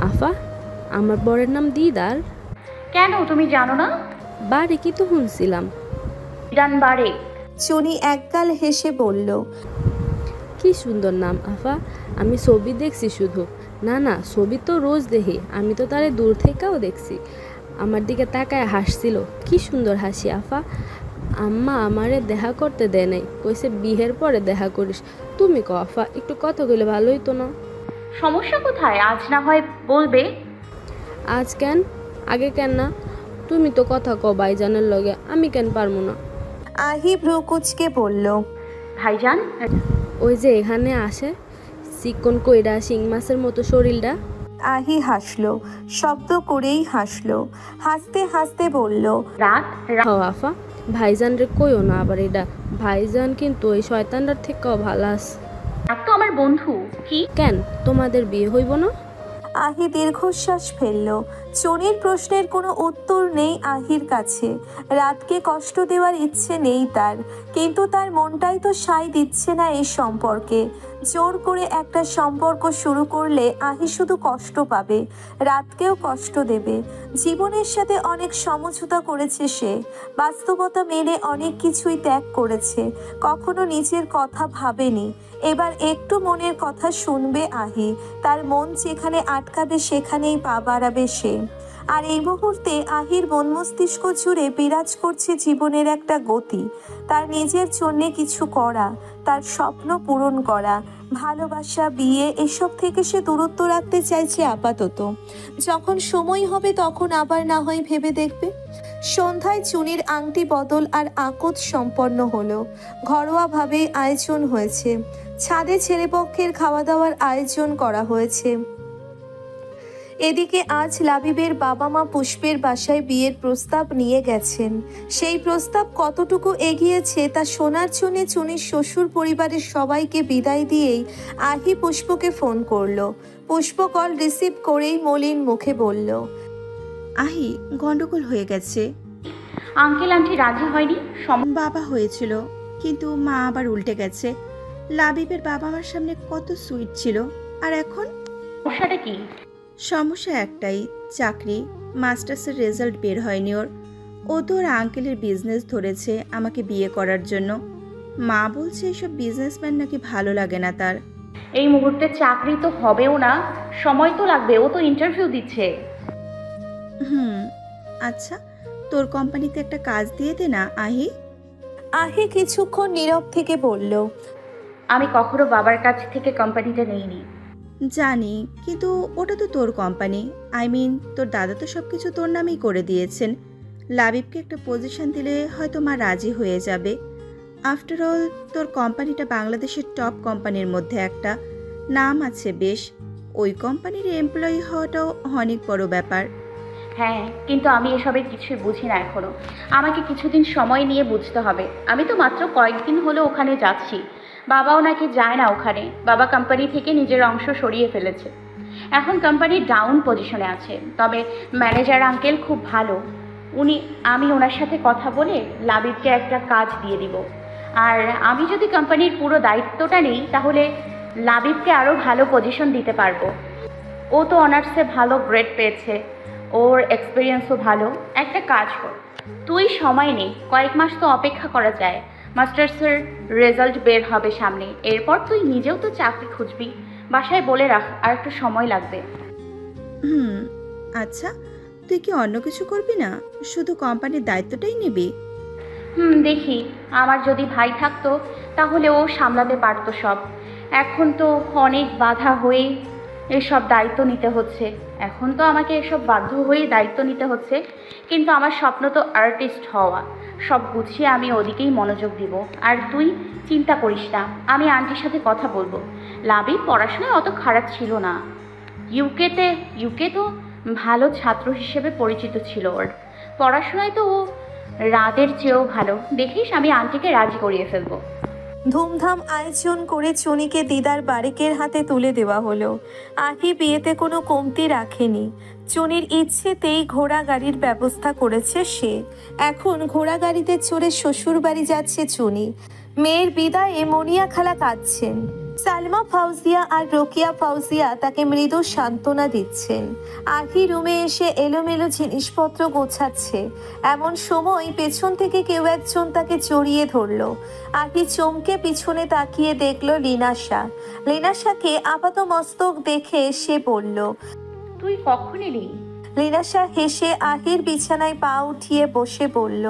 আফা, আমার বরের নাম দিদার। কেন, তুমি জানো না? বারে কি তো শুনছিলাম। দিদান বারে। চুনি একগাল হেসে বলল, কি সুন্দর নাম আফা, আমি ছবি দেখছি শুধু। না না, ছবি তো রোজ দেখি, আমি তো তারে দূর থেকেও দেখছি। আমার দিকে তাকায় হাসছিল, কি সুন্দর হাসি আফা। আম্মা আমারে দেখা করতে দেয় নাই, কইছে বিয়ের পরে দেখা করিস। তুমি কও আফা, একটু কথা কইলে ভালো হইতো না? সমস্যা কোথায়? আজ না হয় বলবে। আজ কেন, আগে কেন না? তুমি তো কথা কও ভাইজানের লগে, আমি কেন পারবো না? আহি ভ্রু কুচকে বলল, ভাইজান? ওই যে এখানে আসে, চিকন কইরা শিং মাছের মতো শরীরটা। আহি হাসলো, শব্দ করেই হাসলো। হাসতে হাসতে বলল, রাত। হও আফা, ভাইজান রে কইও না আবার এটা। ভাইজান কিন্তু ওই শয়তানটার থেকেও ভালো আছে। রাত তো আমার বন্ধু। কি? কেন, তোমাদের বিয়ে হইব না? আহি দীর্ঘশ্বাস ফেলল। চনির প্রশ্নের কোনো উত্তর নেই আহির কাছে। রাতকে কষ্ট দেওয়ার ইচ্ছে নেই তার, কিন্তু তার মনটাই তো সায় দিচ্ছে না এই সম্পর্কে। জোর করে একটা সম্পর্ক শুরু করলে আহি শুধু কষ্ট পাবে, রাতকেও কষ্ট দেবে। জীবনের সাথে অনেক সমঝোতা করেছে সে, বাস্তবতা মেনে অনেক কিছুই ত্যাগ করেছে, কখনো নিজের কথা ভাবেনি। এবার একটু মনের কথা শুনবে আহি, তার মন যেখানে আটকাবে সেখানেই পা বাড়াবে সে। আর এই মুহূর্তে আহির মন মস্তিষ্ক জুড়ে বিরাজ করছে জীবনের একটা গতি, তার নিজের জন্যে কিছু করা, তার স্বপ্ন পূরণ করা। ভালোবাসা, বিয়ে এসব থেকে সে দূরত্ব রাখতে চাইছে আপাতত। যখন সময় হবে তখন আবার না হয় ভেবে দেখবে। সন্ধ্যায় চুনির আংটি বদল আর আকত সম্পন্ন হলো। ঘরোয়াভাবেই আয়োজন হয়েছে, ছাদে ছেলেপক্ষের খাওয়া দাওয়ার আয়োজন করা হয়েছে। এদিকে আজ লাবিবের বাবা মা পুষ্পের বাসায় বিয়ের প্রস্তাব নিয়ে গেছেন। সেই প্রস্তাব কতটুকু এগিয়েছে তা শোনার জন্য চুনির শ্বশুর পরিবারের সবাইকে বিদায় দিয়েই আহি পুষ্পকে ফোন করলো। পুষ্প কল রিসিভ করেই মলিন মুখে বলল, আহি, গন্ডগোল হয়ে গেছে। আঙ্কেল আন্টি রাজি হয়নি? বাবা হয়েছিল, কিন্তু মা আবার উল্টে গেছে। লাবিবের বাবা মার সামনে কত সুইট ছিল, আর এখন সমস্যাটা কি? সমস্যা একটাই, চাকরি। মাস্টার্সের রেজাল্ট বের হয়নি ওর। ও তো ওর আঙ্কেলের বিজনেস ধরেছে আমাকে বিয়ে করার জন্য। মা বলছে এইসব বিজনেসম্যান নাকি ভালো লাগে না তার। এই মুহূর্তে চাকরি তো হবেও না, সময় তো লাগবে, ও তো ইন্টারভিউ দিচ্ছে। আচ্ছা, তোর কোম্পানিতে একটা কাজ দিয়ে দে না আহি। আহি কিছুক্ষণ নীরব থেকে বলল, আমি কখনো বাবার কাছ থেকে কোম্পানিটা নিইনি। জানি, কিন্তু ওটা তো তোর কোম্পানি। তোর দাদা তো সব কিছু তোর নামেই করে দিয়েছেন। লাবিবকে একটা পজিশন দিলে হয়তো মা রাজি হয়ে যাবে। আফটার অল তোর কোম্পানিটা বাংলাদেশের টপ কোম্পানির মধ্যে একটা, নাম আছে বেশ। ওই কোম্পানির এমপ্লয়ি হওয়াটাও অনেক বড় ব্যাপার। হ্যাঁ, কিন্তু আমি এসবের কিছুই বুঝি না এখনো। আমাকে কিছুদিন সময় নিয়ে বুঝতে হবে। আমি তো মাত্র কয়েকদিন হলো ওখানে যাচ্ছি। বাবাও নাকি যায় না ওখানে। বাবা কোম্পানি থেকে নিজের অংশ সরিয়ে ফেলেছে। এখন কোম্পানি ডাউন পজিশনে আছে। তবে ম্যানেজার আঙ্কেল খুব ভালো। আমি ওনার সাথে কথা বলে লাবিবকে একটা কাজ দিয়ে দিব। আর আমি যদি কোম্পানির পুরো দায়িত্বটা নিই তাহলে লাবিবকে আরও ভালো পজিশন দিতে পারবো। ও তো অনার্সে ভালো গ্রেড পেয়েছে, ওর এক্সপিরিয়েন্সও ভালো। একটা কাজ কর, তুই সময় নেই, কয়েক মাস তো অপেক্ষা করা যায়। মাস্টার্সের রেজাল্ট বের হবে সামনে, এরপর তুই নিজেও তো চাকরি খুঁজবি। বাসায় বলে রাখ, আর একটু সময় লাগবে। আচ্ছা, তুই কি অন্য কিছু করবি না, শুধু কোম্পানির দায়িত্বটাই নিবি? দেখি, আমার যদি ভাই থাকতো তাহলে ও সামলাতে পারতো সব। এখন তো অনেক বাধা হয়ে এসব দায়িত্ব নিতে হচ্ছে। এখন তো আমাকে এসব বাধ্য হয়েই দায়িত্ব নিতে হচ্ছে। কিন্তু আমার স্বপ্ন তো আর্টিস্ট হওয়া। সব গুছিয়ে আমি ওদিকেই মনোযোগ দিব। আর তুই চিন্তা করিস না, আমি আন্টির সাথে কথা বলবো। লাবিব পড়াশোনায় অত খারাপ ছিল না। ইউকে তো ভালো ছাত্র হিসেবে পরিচিত ছিল ওর। পড়াশোনায় তো ও রাতের চেয়েও ভালো। দেখিস, আমি আন্টিকে রাজি করিয়ে ফেলবো। ধুমধাম আয়োজন করে চুনিকে দিদার বারিকের হাতে তুলে দেওয়া হলো। আহি বিয়েতে কোনো কমতি রাখেনি। চুনির ইচ্ছেতেই ঘোড়া গাড়ির ব্যবস্থা করেছে সে। এখন ঘোড়া গাড়িতে চড়ে শ্বশুর বাড়ি যাচ্ছে চুনি। মেয়ের বিদায়ে মনিয়া খালা কাঁদছেন। সালমা ফাউজিয়া আর রোকিয়া ফাউজিয়া তাকে মৃদু সান্ত্বনা দিচ্ছেন। আহি রুমে এসে এলোমেলো জিনিসপত্র গোছাচ্ছে। এমন সময় পেছন থেকে কেউ একজন তাকে জড়িয়ে ধরলো। আহি চমকে পিছনে তাকিয়ে দেখলো লিনাশা। লিনাশাকে আপাতমস্তক দেখে সে বলল। তুই কখন এলি? লিনাশা হেসে আহির বিছানায় পা উঠিয়ে বসে বলল।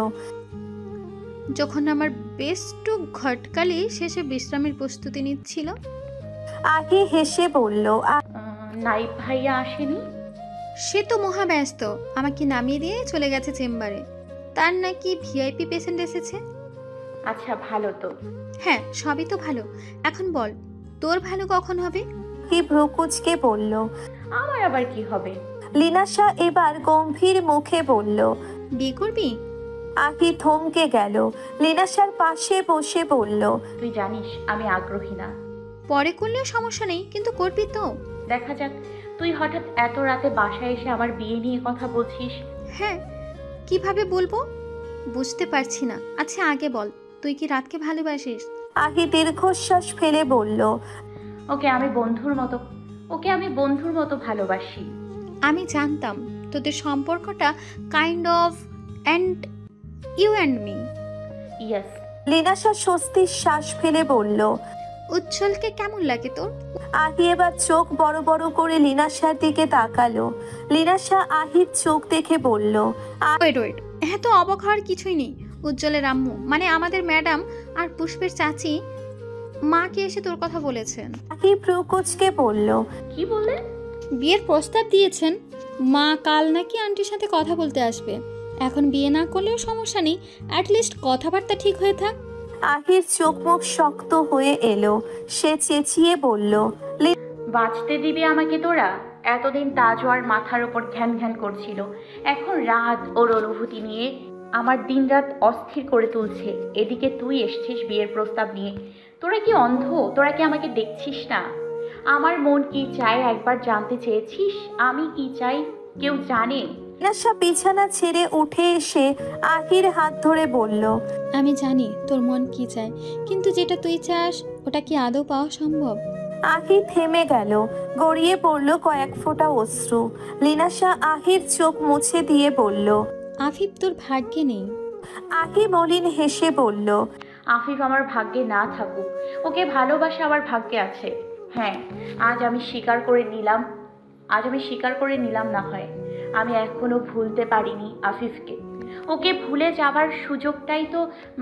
যখন আমার বেস্ট ঘটকালি শেষে বিশ্রামের প্রস্তুতি নিচ্ছিল। আহি হেসে বলল। নাইব ভাইয়া আসেনি? সে তো মহা ব্যস্ত, আমাকে নামিয়ে দিয়ে চলে গেছে চেম্বারে। তার নাকি ভিআইপি পেশেন্ট এসেছে। আচ্ছা, ভালো তো। হ্যাঁ, সবই তো ভালো। এখন বল, তোর ভালো কখন হবে? আহি ভ্রুকুচকে বলল। আমার আবার কি হবে? লিনাশা এবার গম্ভীর মুখে বলল। বিয়ে করবি? আহি থমকে গেল। লিনাশার পাশে বসে বলল। তুই জানিস আমি আগ্রহী না। পরে করলেও সমস্যা নেই, কিন্তু করবি তো? দেখা যাক। তুই হঠাৎ এত রাতে বাসায় এসে আমার বিয়ে নিয়ে কথা বলছিস। হ্যাঁ, কিভাবে বলবো বুঝতে পারছি না। আচ্ছা আগে বল, তুই কি রাতকে ভালোবাসিস? আহি দীর্ঘশ্বাস ফেলে বলল। ওকে আমি বন্ধুর মতো ভালোবাসি। আমি জানতাম তোদের সম্পর্কটা kind of and you and me. Yes. Linasha স্বস্তির শ্বাস ফেলে বলল। উজ্জ্বলকে কেমন লাগে তোর? আহি এবার চোখ বড় বড় করে লিনাশার দিকে তাকালো। লিনাশা আহির চোখ দেখে বলল। ওয়েট, এত অবাক হওয়ার কিছুই নেই। উজ্জ্বলের আম্মু মানে আমাদের ম্যাডাম আর পুষ্পের চাচি মাকে এসে তোর কথা বলেছেন। আহি ভ্রুকুচকে বলল। কি বললে? বিয়ের প্রস্তাব দিয়েছেন। মা কাল নাকি আন্টির সাথে কথা বলতে আসবে। এখন বিয়ে না করলেও সমস্যা নেই, অ্যাটলিস্ট কথাবার্তা ঠিক হয়ে থাক। আহির চোখ মুখ শক্ত হয়ে এলো। সে চেঁচিয়ে বলল। বাঁচতে দিবি আমাকে তোরা? এতদিন তাজওয়ার মাথার ওপর ঘ্যান ঘ্যান করছিল, এখন রাত ওর অনুভূতি নিয়ে আমার দিনরাত অস্থির করে তুলছে। এদিকে তুই এসছিস বিয়ের প্রস্তাব নিয়ে। তোরা কি অন্ধ? তোরা কি আমাকে দেখছিস না? আমার মন কি চায় একবার জানতে চেয়েছিস? আমি কি চাই কেউ জানে? লিনাশা বিছানা ছেড়ে উঠে এসে আহির হাত ধরে বলল। আমি জানি তোর মন কি চায়, কিন্তু যেটা তুই চাস ওটা কি আদৌ পাওয়া সম্ভব? আহি থেমে গেল। গড়িয়ে পড়ল কয়েক ফোঁটা অশ্রু। লিনাশা আহির চোখ মুছে দিয়ে বলল। আফিফ তোর ভাগ্যে নেই। আহি মলিন হেসে বলল। আফিফ আমার ভাগ্যে না থাকুক, ওকে ভালোবাসা আমার ভাগ্যে আছে। হ্যাঁ, আজ আমি স্বীকার করে নিলাম না হয় আমি এখনো ভুলতে পারিনি আফিফকে। ওকে ভুলে যাবার সুযোগটাই তো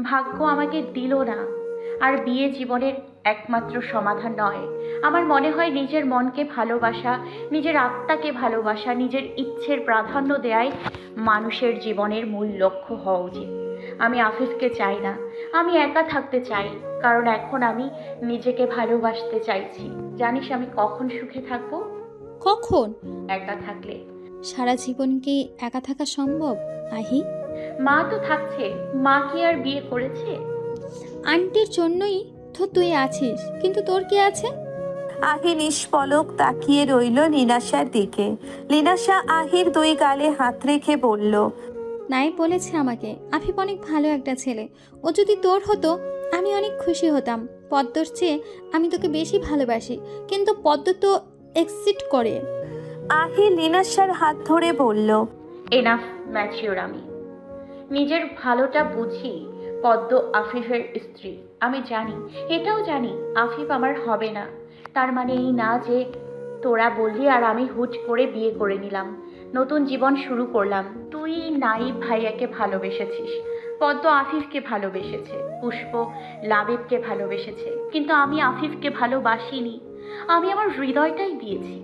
ভাগ্য আমাকে দিল না। আর বিয়ে জীবনের একমাত্র সমাধান নয়। আমার মনে হয় নিজের মনকে ভালোবাসা, নিজের আত্মাকে ভালোবাসা, নিজের ইচ্ছের প্রাধান্য দেয়াই মানুষের জীবনের মূল লক্ষ্য হওয়া উচিত। আমি আফিফকে চাই না, আমি একা থাকতে চাই, কারণ এখন আমি নিজেকে ভালোবাসতে চাইছি। জানিস আমি কখন সুখে থাকবো? কখন? একা থাকলে। সারা জীবন কি একা থাকা সম্ভব আহি? মা তো থাকছে, মা কি আর বিয়ে করেছে? আন্টির জন্যই তো তুই আছিস, কিন্তু তোর কি আছে? আহি নিষ্পলক তাকিয়ে রইল লিনাশার দিকে। লিনাশা আহির দুই গালে হাত রেখে বলল। নাই বলেছে আমাকে আফিফ অনেক ভালো একটা ছেলে। ও যদি তোর হতো আমি অনেক খুশি হতাম। পদ্মর চেয়ে আমি তোকে বেশি ভালোবাসি, কিন্তু পদ্ম তো এক্সিট করে। আহি লিনাশার হাত ধরে বলল। Enough mature. আমি নিজের ভালোটা বুঝি। পদ্ম আফিফের স্ত্রী, আমি জানি, এটাও জানি আফিফ আমার হবে না। তার মানে এই না যে তোরা বললি আর আমি হুট করে বিয়ে করে নিলাম, নতুন জীবন শুরু করলাম। তুই নাইব ভাইয়াকে ভালোবেসেছিস, পদ্ম আফিফকে ভালোবেসেছে, পুষ্প লাবিবকে ভালোবেসেছে, কিন্তু আমি আফিফকে ভালোবাসিনি। আমি আমার হৃদয়টাই দিয়েছি।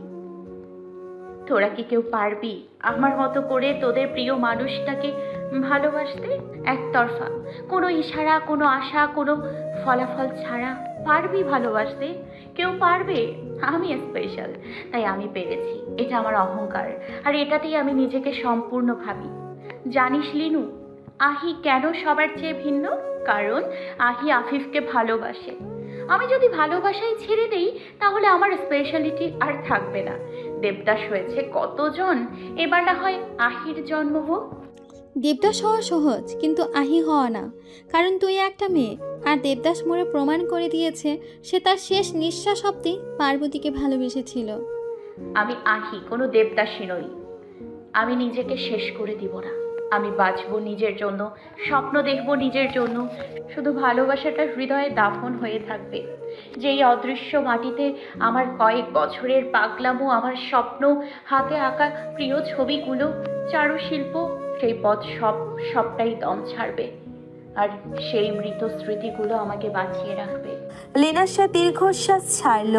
তোরা কি কেউ পারবি আমার মতো করে তোদের প্রিয় মানুষটাকে ভালোবাসতে? একতরফা, কোনো ইশারা, কোনো আশা, কোনো ফলাফল ছাড়া পারবি ভালোবাসতে? কেউ পারবে? আমি স্পেশাল, তাই আমি পেরেছি। এটা আমার অহংকার, আর এটাতেই আমি নিজেকে সম্পূর্ণ ভাবি। জানিস লিনু, আহি কেন সবার চেয়ে ভিন্ন? কারণ আহি আফিফকে ভালোবাসে। আমি যদি ভালোবাসাই ছেড়ে দেই তাহলে আমার স্পেশালিটি আর থাকবে না। দেবদাস হয়েছে কতজন, এবার না হয় আহির জন্ম হোক। দেবদাস হওয়া সহজ, কিন্তু আহি হওয়া না। কারণ তুই একটা মেয়ে, আর দেবদাস মোড়ে প্রমাণ করে দিয়েছে সে তার শেষ নিঃশ্বাস অবধি পার্বতীকে ভালোবেসেছিল। আমি আহি, কোনো দেবদাসী নই। আমি নিজেকে শেষ করে দিব না। আমি বাঁচব নিজের জন্য, স্বপ্ন দেখব নিজের জন্য। শুধু ভালোবাসাটা হৃদয়ে দাফন হয়ে থাকবে। যেই অদৃশ্য মাটিতে আমার কয়েক বছরের পাগলামো, আমার স্বপ্ন, হাতে আঁকা প্রিয় ছবিগুলো, চারুশিল্প, সেই পথ সবটাই দম ছাড়বে। আর সেই মৃত স্মৃতিগুলো আমাকে বাঁচিয়ে রাখবে। লেনাসা দীর্ঘশ্বাস ছাড়ল।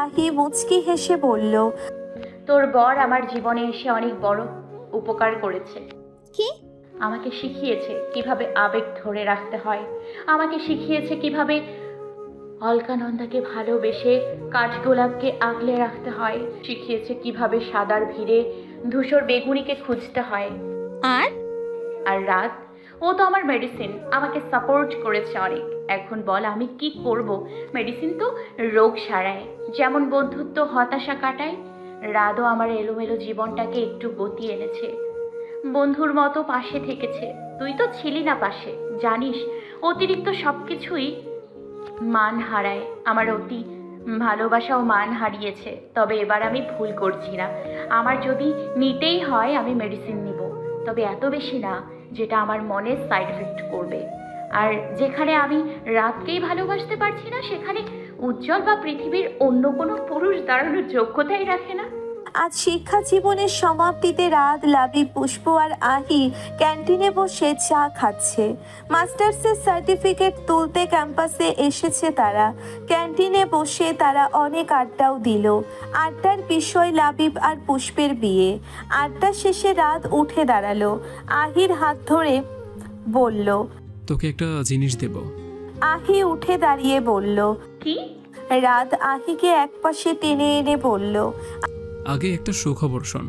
আহি মুচকি হেসে বলল, তোর বর আমার জীবনে এসে অনেক বড় উপকার করেছে। কি? আমাকে শিখিয়েছে কিভাবে আবেগ ধরে রাখতে হয়, আমাকে শিখিয়েছে কিভাবে অলকানন্দাকে ভালোবেসে কাঠগোলাপকে আগলে রাখতে হয়, শিখিয়েছে কিভাবে সাদার ভিড়ে ধূসর বেগুনিকে খুঁজতে হয়। আর আর রাত, ও তো আমার মেডিসিন, আমাকে সাপোর্ট করেছে অনেক। এখন বল আমি কি করব? মেডিসিন তো রোগ সারায়, যেমন বন্ধুত্ব হতাশা কাটায়। রাতও আমার এলোমেলো জীবনটাকে একটু গতি এনেছে, বন্ধুর মতো পাশে থেকেছে। তুই তো ছিলি না পাশে, জানিস অতিরিক্ত সব কিছুই মান হারায়। আমার অতি ভালোবাসাও মান হারিয়েছে। তবে এবার আমি ভুল করছি না। আমার যদি নিতেই হয় আমি মেডিসিন নিব, তবে এত বেশি না যেটা আমার মনে সাইড এফেক্ট করবে। আর যেখানে আমি রাতকেই ভালোবাসতে পারছি না, সেখানে উজ্জ্বল বা পৃথিবীর অন্য কোনো পুরুষ দাঁড়ানোর যোগ্যতাই রাখে না। আজ শিক্ষা জীবনের সমাপ্তিতে রাত, লাবিব, পুষ্প আর আহি ক্যান্টিনে বসে চা খাচ্ছে। মাস্টার্সের সার্টিফিকেট তুলতে ক্যাম্পাসে এসেছে তারা। ক্যান্টিনে বসে তারা অনেক আড্ডাও দিল। আড্ডার বিষয় লাবিব আর পুষ্পের বিয়ে। আড্ডা শেষে রাত উঠে দাঁড়ালো। আহির হাত ধরে বলল, তোকে একটা জিনিস দেব। আহি উঠে দাঁড়িয়ে বলল। কি? রাত আহিকে একপাশে টেনে এনে বলল, আগে একটা সুখবর শোন।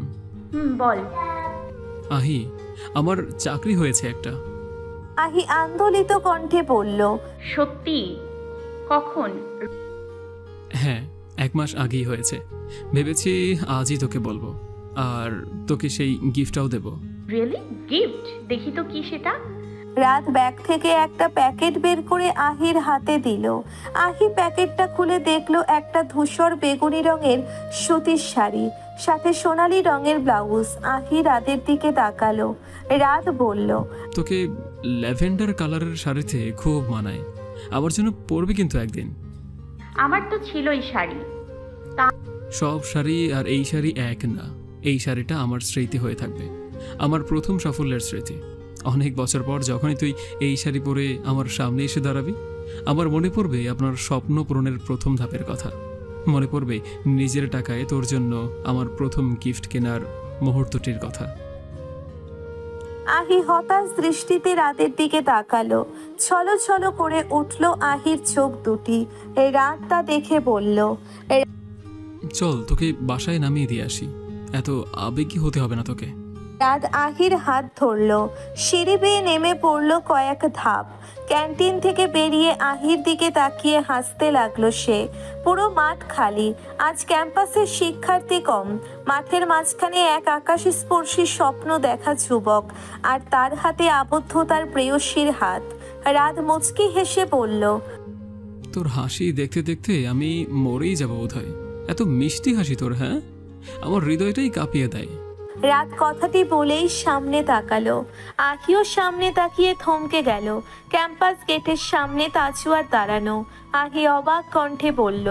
বল। আহি, আমার চাকরি হয়েছে একটা। আহি আন্দোলিত কণ্ঠে বলল, সত্যি? কখন? হ্যাঁ, 1 মাস আগেই হয়েছে। ভেবেছি আজই তোকে বলবো, আর তোকে সেই গিফটটাও দেব। রিয়েলি? গিফট? দেখি তো কি সেটা। রাত ব্যাগ থেকে একটা প্যাকেট বের করে আহির হাতে দিল। আহি প্যাকেটটা খুলে দেখলো একটা ধূসর বেগুনি রঙের সুতির শাড়ি, সাথে সোনালি রঙের ব্লাউজ। আহি রাতের দিকে তাকালো। রাত বলল, তোকে ল্যাভেন্ডার কালারের শাড়িতে খুব মানায়। আমার জন্য পরবি কিন্তু একদিন। আমার তো ছিলই শাড়ি। সব শাড়ি আর এই শাড়ি এক না। এই শাড়িটা আমার স্মৃতি হয়ে থাকবে, আমার প্রথম সাফল্যের স্মৃতি। অনেক বছর পর যখনই তুই এই শাড়ি পরে আমার সামনে এসে দাঁড়াবি, আমার মনে পড়বে আপনার স্বপ্ন পূরণের প্রথম ধাপের কথা। মনে পড়বে নিজের টাকায় তোর জন্য আমার প্রথম গিফট কেনার মুহূর্তটির কথা। আহি হতাশ দৃষ্টিতে রাতের দিকে তাকালো। ছলো ছলো করে উঠল আহির চোখ দুটি। রাত তা দেখে বলল, চল তোকে বাসায় নামিয়ে দিয়ে আসি, এত আবেগী হতে হবে না তোকে। রাত আহির হাত ধরল। সিঁড়ি বেয়ে নেমে পড়ল কয়েক ধাপ। ক্যান্টিন থেকে বেরিয়ে আহির দিকে তাকিয়ে হাসতে লাগলো সে। পুরো মাঠ খালি। আজ ক্যাম্পাসের শিক্ষার্থী কম। মাঠের মাঝখানে এক আকাশস্পর্শী স্বপ্ন দেখা যুবক, আর তার হাতে আবদ্ধ তার প্রেয়সীর হাত। রাত মুচকি হেসে বলল, তোর হাসি দেখতে দেখতে আমি মরেই যাব বোধহয়। এত মিষ্টি হাসি তোর, হ্যাঁ, আমার হৃদয়টাই কাঁপিয়ে দেয়। রাত কথাটি বলেই সামনে তাকালো। আখিও সামনে তাকিয়ে থমকে গেল। ক্যাম্পাস গেটের সামনে তাজুয়ার দাঁড়ানো। আহি অবাক কণ্ঠে বলল,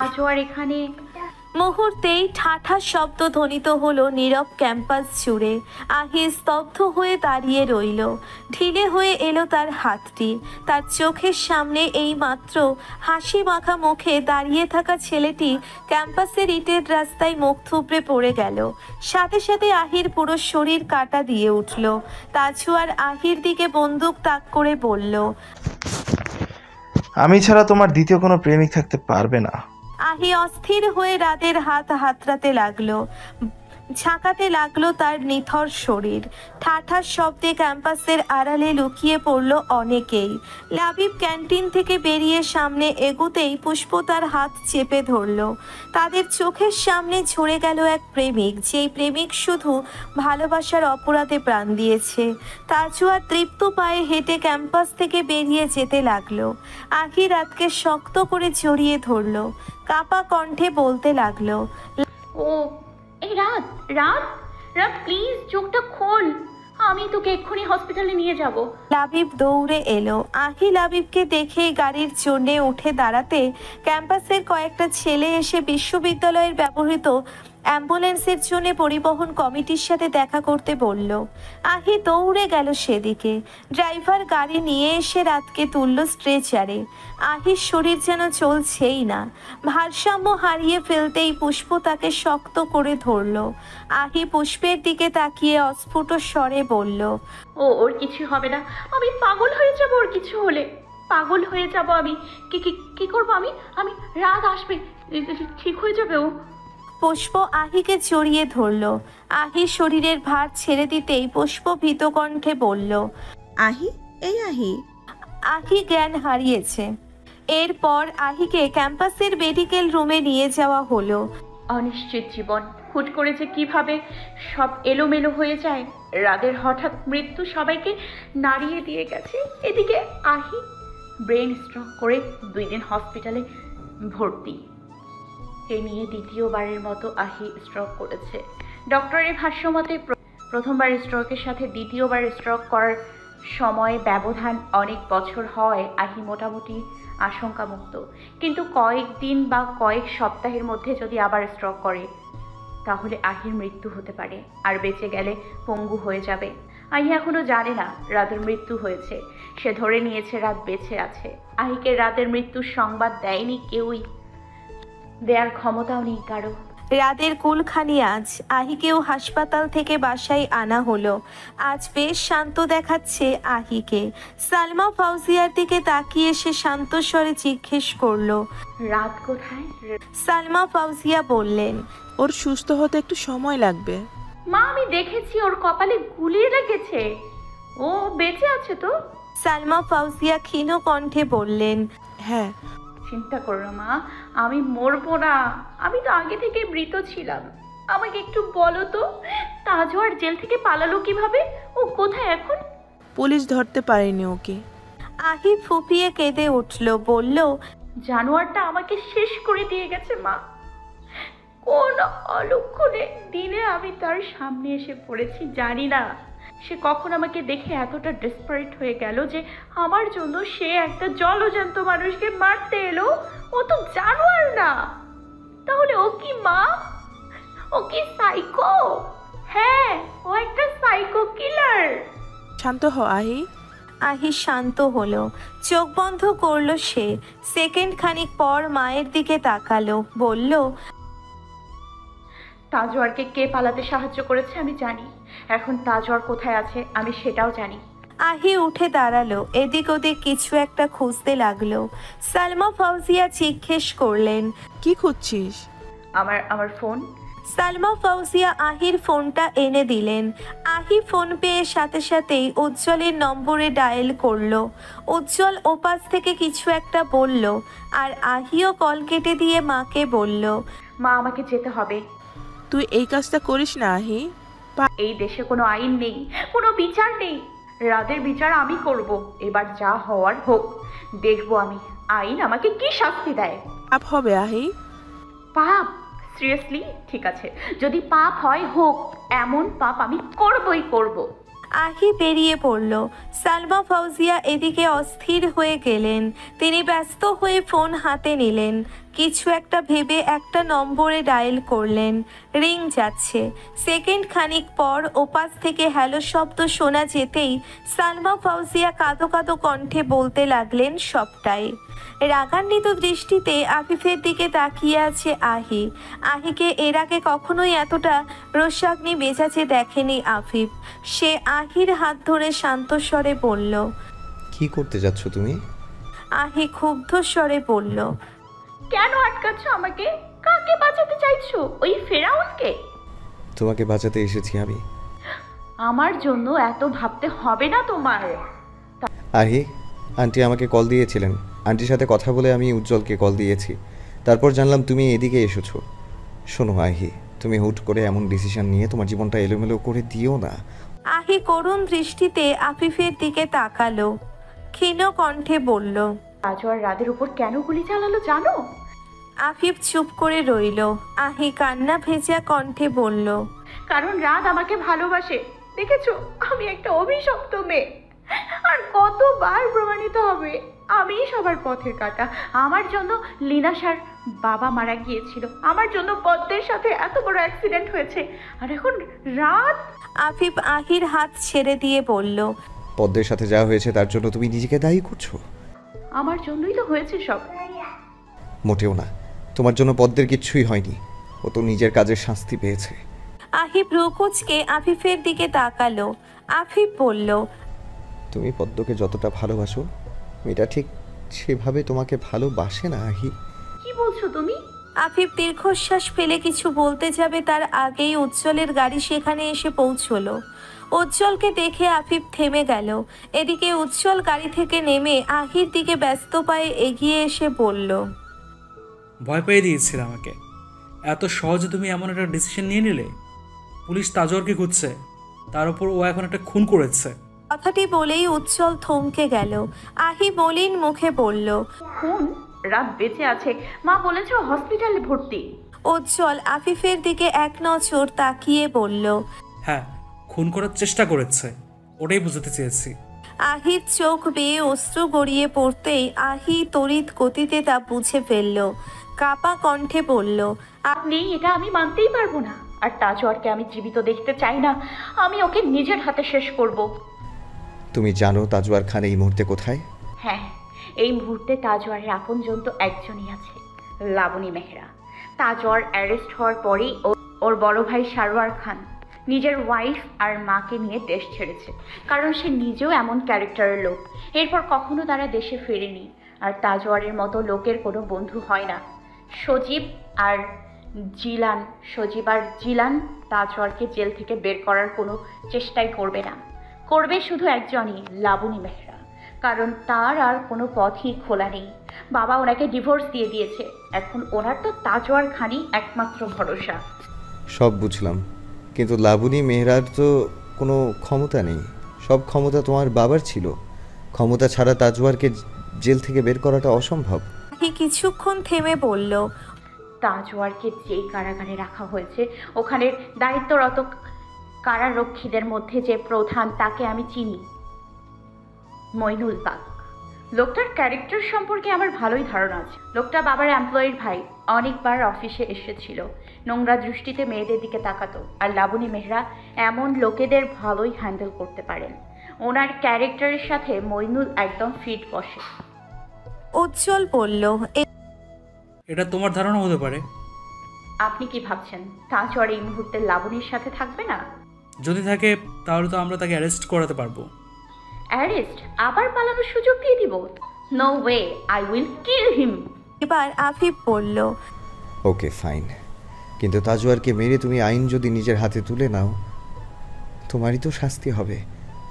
আজওয়ার এখানে? মুহূর্তেই ঠাঠা শব্দ ধ্বনিত হলো নীরব ক্যাম্পাস জুড়ে। আহি স্তব্ধ হয়ে দাঁড়িয়ে রইল। ঢিলে হয়ে এলো তার হাতটি। তার চোখের সামনে এই মাত্র হাসি মাখা মুখে দাঁড়িয়ে থাকা ছেলেটি ক্যাম্পাসের ইটের রাস্তায় মুখ থুবড়ে পড়ে গেল। সাথে সাথে আহির পুরো শরীর কাটা দিয়ে উঠল। তাজুয়ার আহির দিকে বন্দুক তাক করে বলল, আমি ছাড়া তোমার দ্বিতীয় কোনো প্রেমিক থাকতে পারবে না। আহি অস্থির হয়ে রাতের হাত হাতড়াতে লাগলো। ঝাঁকাতে লাগলো তার নিথর শরীর। ঠাঠার শব্দে ক্যাম্পাসের আড়ালে লুকিয়ে পড়ল অনেকেই। লাবিব ক্যান্টিন থেকে বেরিয়ে সামনে এগুতেই পুষ্প তার হাত চেপে ধরল। তাদের চোখের সামনে ঝরে গেল এক প্রেমিক, যেই প্রেমিক শুধু ভালোবাসার অপরাধে প্রাণ দিয়েছে। তাজুয়ার তৃপ্ত পায়ে হেঁটে ক্যাম্পাস থেকে বেরিয়ে যেতে লাগলো। আহি রাতকে শক্ত করে জড়িয়ে ধরল, কাপা কণ্ঠে বলতে লাগলো, ও এই রাত রাত রাত প্লিজ চোখটা খোল, আমি তোকে এক্ষুনি হসপিটালে নিয়ে যাব। লাবিব দৌড়ে এলো। আহি লাবিবকে দেখে গাড়ির জন্য উঠে দাঁড়াতে ক্যাম্পাসের কয়েকটা ছেলে এসে বিশ্ববিদ্যালয়ের ব্যবহৃত অ্যাম্বুলেন্সের জন্য পরিবহন কমিটির সাথে দেখা করতে বলল। আহি দৌড়ে গেল সেদিকে। ড্রাইভার গাড়ি নিয়ে এসে রাতকে তুলল স্ট্রেচারে। আহির শরীর যেন চলছেই না। ভারসাম্য হারিয়ে ফেলতেই পুষ্প তাকে শক্ত করে ধরল। আহি পুষ্পের দিকে তাকিয়ে অস্ফুট স্বরে বলল, ওর কিছু হবে না, আমি পাগল হয়ে যাব ওর কিছু হলে, পাগল হয়ে যাব আমি। কি কি কি করবো আমি? আমি রাত আসবে, ঠিক হয়ে যাবে ও। পুষ্প আহিকে জড়িয়ে ধরল। আহির শরীরের ভার ছেড়ে দিতেই পুষ্প ভীত কণ্ঠে বলল, আহি, এই আহি। আহি জ্ঞান হারিয়েছে। এরপর আহিকে ক্যাম্পাসের মেডিকেল রুমে নিয়ে যাওয়া হলো। অনিশ্চিত জীবন, হুট করে যে কিভাবে সব এলোমেলো হয়ে যায়। রাতের হঠাৎ মৃত্যু সবাইকে নাড়িয়ে দিয়ে গেছে। এদিকে আহি ব্রেন স্ট্রোক করে 2 দিন হসপিটালে ভর্তি। এ নিয়ে দ্বিতীয়বারের মতো আহি স্ট্রোক করেছে। ডক্টরের ভাষ্যমতে প্রথমবার স্ট্রোকের সাথে দ্বিতীয়বার স্ট্রোক করার সময় ব্যবধান অনেক বছর হয় আহি মোটামুটি আশঙ্কামুক্ত। কিন্তু কয়েকদিন বা কয়েক সপ্তাহের মধ্যে যদি আবার স্ট্রোক করে তাহলে আহির মৃত্যু হতে পারে, আর বেঁচে গেলে পঙ্গু হয়ে যাবে। আহি এখনো জানে না রাতের মৃত্যু হয়েছে। সে ধরে নিয়েছে রাত বেঁচে আছে। আহিকে রাতের মৃত্যুর সংবাদ দেয়নি কেউই, দেওয়ার ক্ষমতাও নেই কারো। রাতের কুলখানি আজ। আহিকেও হাসপাতাল থেকে বাসায় আনা হলো। আজ বেশ শান্ত দেখাচ্ছে আহিকে। সালমা ফাউজিয়ার দিকে তাকিয়ে সে শান্ত স্বরে জিজ্ঞেস করলো, রাত কোথায়? সালমা ফাউজিয়া বললেন, ওর সুস্থ হতে একটু সময় লাগবে। মা আমি দেখেছি ওর কপালে গুলি লেগেছে, ও বেঁচে আছে তো? সালমা ফাউজিয়া ক্ষীণ কণ্ঠে বললেন, হ্যাঁ। চিন্তা করো না মা, আমি মরবো না। আমি তো আগে থেকে মৃত ছিলাম। আমাকে একটু বলো তো, তাজওয়ার জেল থেকে পালালো কিভাবে? ও কোথায় এখন? পুলিশ ধরতে পারেনি ওকে। আহি ফুপিয়ে কেঁদে উঠল, বলল, জানোয়ারটা আমাকে শেষ করে দিয়ে গেছে মা। কোন অলক্ষণে দিনে আমি তার সামনে এসে পড়েছি জানি না। সে কখন আমাকে দেখে এতটা ডেসপারেট হয়ে গেল যে আমার জন্য সে একটা জলজ্যান্ত মানুষকে মারতে এলো। ও তো জানোয়ার না, তাহলে ও কি মা? ও কি সাইকো? হ্যাঁ, ও একটা সাইকো কিলার। শান্ত হ আহি। আহি শান্ত হলো, চোখ বন্ধ করলো সে। সেকেন্ড খানিক পর মায়ের দিকে তাকালো, বলল, তাজওয়ারকে কে পালাতে সাহায্য করেছে আমি জানি। এখন তাজওয়ার কোথায় আছে আমি সেটাও জানি। আহি উঠে দাঁড়ালো, এদিক ওদিক কিছু একটা খুঁজতে লাগলো। সালমা ফাউজিয়া জিজ্ঞেস করলেন, কি খুঁজছিস? আমার ফোন। সালমা ফাউজিয়া আহির ফোনটা এনে দিলেন। আহি ফোন পেয়ে সাথে সাথেই উজ্জ্বলের নম্বরে ডায়াল করলো। উজ্জ্বল ওপাশ থেকে কিছু একটা বলল, আর আহিও কল কেটে দিয়ে মাকে বলল, মা আমাকে যেতে হবে। তুই এই কাজটা করিস না আহি। এই দেশে কোনো আইন নেই, কোনো বিচার নেই। রাতের বিচার আমি করব। এবার যা হওয়ার হোক, দেখবো আমি আইন আমাকে কি শাস্তি দেয়। পাপ হবে আহি। পাপ? সিরিয়াসলি? ঠিক আছে, যদি পাপ হয় হোক, এমন পাপ আমি করবই করব। আহি বেরিয়ে পড়ল। সালমা ফাউজিয়া এদিকে অস্থির হয়ে গেলেন। তিনি ব্যস্ত হয়ে ফোন হাতে নিলেন। কিছু একটা ভেবে একটা নম্বরে ডায়াল করলেন। রিং যাচ্ছে। সেকেন্ড খানিক পর ওপাশ থেকে হ্যালো শব্দ শোনা যেতেই সালমা ফাউজিয়া কাঁদো কাঁদো কণ্ঠে বলতে লাগলেন সবটাই। রাগান্বিত দৃষ্টিতে আফিফের দিকে তাকিয়ে আছে আহি। আহিকে এর আগে কখনোই এতটা রোষাগ্নি মেজাজে দেখেনি আফিফ। সে আহির হাত ধরে শান্ত স্বরে বলল, কি করতে যাচ্ছ তুমি? আহি ক্ষুব্ধ স্বরে বলল, কেন আটকাচ্ছ আমাকে? কাকে বাঁচাতে চাইছো? ওই ফেরাউনকে? তোমাকে বাঁচাতে এসেছি আমি। আমার জন্য এত ভাবতে হবে না তোমার। আহি, আন্টি আমাকে কল দিয়েছিলেন। আন্টির সাথে কথা বলে আমি উজ্জ্বলকে কল দিয়েছি। তারপর জানলাম তুমি এদিকে এসেছো। শোনো আহি, তুমি হুট করে এমন ডিসিশন নিয়ে তোমার জীবনটা এলোমেলো করে দিও না। আহি করুণ দৃষ্টিতে আফিফের দিকে তাকালো, ক্ষীণ কণ্ঠে বলল। তাজওয়ার রাদের উপর কেন গুলি চালালো জানো? আফিফ চুপ করে রইল। আহি কান্না ভেজা কণ্ঠে বলল। কারণ রাত আমাকে ভালোবাসে। দেখেছো, আমি একটা অভিশপ্ত মেয়ে। আর কতবার প্রমাণিত হবে আমি সবার পথের কাটা। আমার জন্য লিনাশার বাবা মারা গিয়েছিল, আমার জন্য পদ্মের সাথে এত বড় অ্যাক্সিডেন্ট হয়েছে, আর এখন রাত। আফিফ আহির হাত ছেড়ে দিয়ে বলল। পদ্মের সাথে যা হয়েছে তার জন্য তুমি নিজেকে দায়ী করছো? আমার জন্যই তো হয়েছে সব। মোটেও না, তোমার জন্য পদ্মের কিচ্ছুই হয়নি। ও তো নিজের কাজের শাস্তি পেয়েছে। আহি ভ্রুকুচকে আফিফের দিকে তাকালো। আফিফ বলল। তুমি পদ্মকে যতটা ভালোবাসো মেয়েটা ঠিক সেভাবে তোমাকে ভালোবাসে না আহি। কি বলছো তুমি? আফিফ দীর্ঘশ্বাস ফেলে কিছু বলতে যাবে তার আগেই উজ্জ্বলের গাড়ি সেখানে এসে পৌঁছলো। উজ্জ্বলকে দেখে আফিফ থেমে গেল। এদিকে উজ্জ্বল গাড়ি থেকে নেমে আহির দিকে ব্যস্ত পায়ে এগিয়ে এসে বলল। ভয় পেয়ে দিয়েছিল আমাকে। এত সহজে তুমি এমন একটা ডিসিশন নিয়ে নিলে? পুলিশ তাজওয়ারকে খুঁজছে, তার উপর ও এখন একটা খুন করেছে। কথাটি বলেই উজ্জ্বল থমকে গেল। আহি মলিন মুখে বলল। খুন? রাত বেঁচে আছে, মা বলেছে হসপিটালে ভর্তি। উজ্জ্বল আফিফের দিকে এক নজর তাকিয়ে বলল। হ্যাঁ, খুন করার চেষ্টা করেছে, ওটাই বুঝাতে চেয়েছি। আহির চোখ বেয়ে অশ্রু গড়িয়ে পড়তেই আহি তড়িৎ গতিতে তা বুঝে ফেলল। কাপা কণ্ঠে বলল। আপনি এটা আমি মানতেই পারবো না। আর তাজওয়ারকে আমি জীবিত দেখতে চাই না। আমি ওকে নিজের হাতে শেষ করব। তুমি জানো তাজওয়ার খান এই মুহূর্তে কোথায়? হ্যাঁ, এই মুহূর্তে তাজওয়ারের আপনজন তো একজনই আছে, লাবণী মেহরা। তাজওয়ার অ্যারেস্ট হওয়ার পরেই ওর বড় ভাই সারোয়ার খান নিজের ওয়াইফ আর মাকে নিয়ে দেশ ছেড়েছে, কারণ সে নিজেও এমন ক্যারেক্টারের লোক। এরপর কখনো তারা দেশে ফেরেনি। আর তাজওয়ারের মতো লোকের কোনো বন্ধু হয় না। সজীব আর জিলান তাজওয়ারকে জেল থেকে বের করার কোনো চেষ্টাই করবে না। করবে শুধু একজনই, লাবণী মেহরা। কারণ তার আর কোনো পথই খোলা নেই। বাবা ওনাকে ডিভোর্স দিয়ে দিয়েছে। এখন ওনার তো তাজওয়ার খানই একমাত্র ভরসা। সব বুঝলাম, কিন্তু লাবণী মেহরার তো কোনো ক্ষমতা নেই। সব ক্ষমতা তোমার বাবার ছিল। ক্ষমতা ছাড়া তাজওয়ারকে জেল থেকে বের করাটা অসম্ভব। আহি কিছুক্ষণ থেমে বলল। তাজওয়ারকে যেই কারাগারে রাখা হয়েছে, ওখানের দায়িত্বরত কারারক্ষীদের মধ্যে যে প্রধান, তাকে আমি চিনি, মইনুল পাক। লোকটার ক্যারেক্টার সম্পর্কে আমার ভালোই ধারণা আছে। লোকটা বাবার এমপ্লয়ির ভাই, অনেকবার অফিসে এসেছিল, নোংরা দৃষ্টিতে মেয়েদের দিকে তাকাতো। আর লাবণী মেহরা এমন লোকেদের ভালোই হ্যান্ডেল করতে পারেন। ওনার ক্যারেক্টারের সাথে মইনুল একদম ফিট বসে। উজ্জ্বল বলল। এটা তোমার ধারণা হতে পারে। আপনি কি ভাবছেন তাজওয়ার এই মুহূর্তে লাবণীর সাথে থাকবে না? যদি থাকে তাহলে তো আমরা তাকে অ্যারেস্ট করাতে পারবো। অ্যারেস্ট? আবার পালানোর সুযোগ দিয়ে দিব? No way, I will kill him. এবার আফিফ বলল। ওকে ফাইন, কিন্তু তাজওয়ারকে মেরে তুমি আইন যদি নিজের হাতে তুলে নাও, তোমারই তো শাস্তি হবে।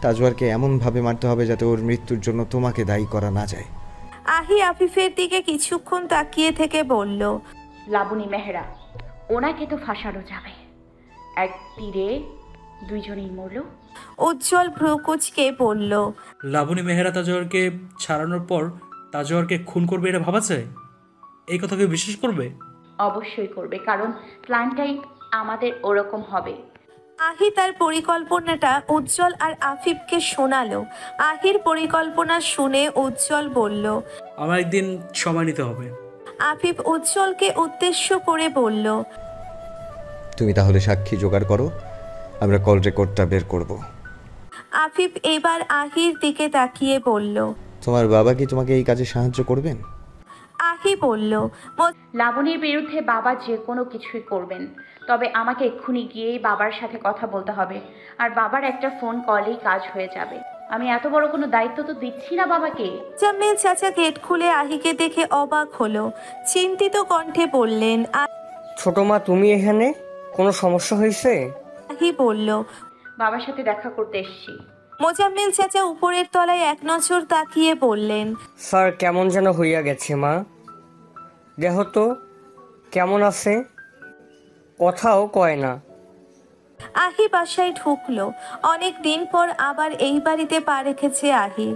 তাজওয়ারকে এমনভাবে মারতে হবে যাতে ওর মৃত্যুর জন্য তোমাকে দায়ী করা না যায়। আহি আফিফের দিকে কিছুক্ষণ তাকিয়ে থেকে বলল। লাবণী মেহরা, ওনাকে তো ফাঁসানো যাবে। এক তীরে দুইজনেই মরল। উজ্জ্বল ভ্রুকুচকে বলল। লাবণী মেহরা তাজওয়ারকে ছাড়ানোর পর তাজওয়ারকে খুন করবে এটা ভাবা যায়? এই কথাকে বিশ্বাস করবে? অবশ্যই করবে, কারণ প্ল্যানটাই আমাদের ওরকম হবে। আহি তার পরিকল্পনাটা উজ্জ্বল আর আফিফকে শোনালো। আহির পরিকল্পনা শুনে উজ্জ্বল বলল। আমার একদিন সময় নিতে হবে। আফিফ উজ্জ্বলকে উদ্দেশ্য করে বলল। তুমি তাহলে সাক্ষী জোগাড় করো, আমরা কল রেকর্ডটা বের করব। আফিফ এবার আহির দিকে তাকিয়ে বলল। তোমার বাবা কি তোমাকে এই কাজে সাহায্য করবেন? আহি বলল। লাবণীর বিরুদ্ধে বাবা যে কোনো কিছুই করবেন, তবে আমাকে এক্ষুনি গিয়েই বাবার সাথে কথা বলতে হবে। আর বাবার একটা ফোন কলেই কাজ হয়ে যাবে। আমি এত বড় কোনো দায়িত্ব তো দিচ্ছি না বাবাকে। জামিল চাচা গেট খুলে আহিকে দেখে অবাক হলো। চিন্তিত কণ্ঠে বললেন। ছোট মা, তুমি এখানে? কোনো সমস্যা হয়েছে? আহি বলল। বাবার সাথে দেখা করতে এসেছি। মোজাম্মেল চাচা উপরের তলায় এক নজর তাকিয়ে বললেন, স্যার কেমন যেন হইয়া গেছে মা, দেহ তো কেমন আছে, কথাও কয় না। আহি বাসায় ঢুকলো। অনেক দিন পর আবার এই বাড়িতে পা রেখেছে আহি।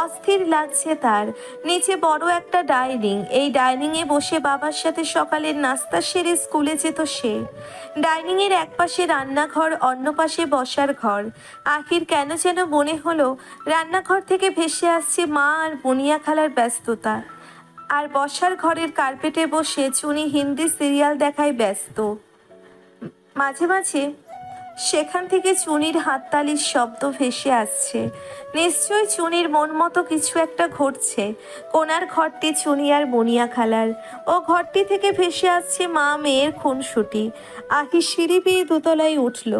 অস্থির লাগছে তার। নিচে বড় একটা ডাইনিং, এই ডাইনিংয়ে বসে বাবার সাথে সকালের নাস্তা সেরে স্কুলে যেত সে। ডাইনিংয়ের এক পাশে রান্নাঘর, অন্য পাশে বসার ঘর। আহির কেন যেন মনে হলো রান্নাঘর থেকে ভেসে আসছে মা আর বুনিয়া খালার ব্যস্ততা, আর বসার ঘরের কার্পেটে বসে চুনি হিন্দি সিরিয়াল দেখায় ব্যস্ত। মাঝে মাঝে সেখান থেকে চুনির হাততালির শব্দ ভেসে আসছে। নিশ্চয়ই চুনির মন মতো কিছু একটা ঘটছে। কোনার ঘরটি চুনি আর বনিয়া খালার, ও ঘরটি থেকে ভেসে আসছে মা মেয়ের খুনসুটি। আহি সিঁড়ি বেয়ে দোতলায় উঠল।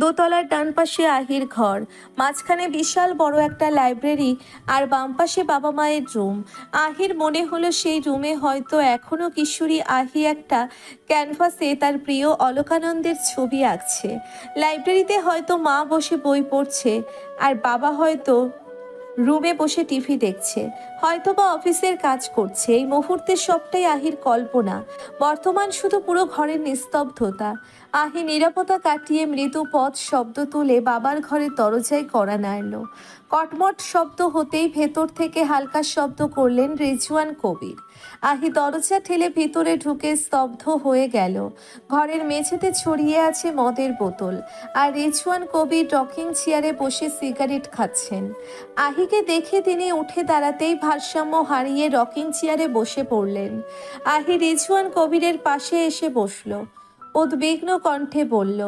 দোতলার ডান পাশে আহির ঘর, মাঝখানে বিশাল বড় একটা লাইব্রেরি, আর বাম পাশে বাবা মায়ের রুম। আহির মনে হলো সেই রুমে হয়তো এখনো কিশোরী আহি একটা ক্যানভাসে তার প্রিয় অলকানন্দের ছবি আঁকছে। লাইব্রেরিতে হয়তো মা বসে বই পড়ছে, আর বাবা হয়তো রুমে বসে টিভি দেখছে, হয়তো বা অফিসের কাজ করছে। এই মুহূর্তে সবটাই আহির কল্পনা। বর্তমান শুধু পুরো ঘরের নিস্তব্ধতা। আহি নীরবতা কাটিয়ে মৃদু পথ শব্দ তুলে বাবার ঘরের দরজায় কড়া নাড়ল। কটমট শব্দ হতেই ভেতর থেকে হালকা শব্দ করলেন রিজওয়ান কবির। আহি দরজা ঠেলে ভিতরে ঢুকে স্তব্ধ হয়ে গেল। ঘরের মেঝেতে ছড়িয়ে আছে মদের বোতল, আর রিজওয়ান কবির রকিং চেয়ারে বসে সিগারেট খাচ্ছেন। আহিকে দেখে তিনি উঠে দাঁড়াতেই ভারসাম্য হারিয়ে রকিং চেয়ারে বসে পড়লেন। আহি রিজওয়ান কবিরের পাশে এসে বসল। উদ্বিগ্ন কণ্ঠে বলল,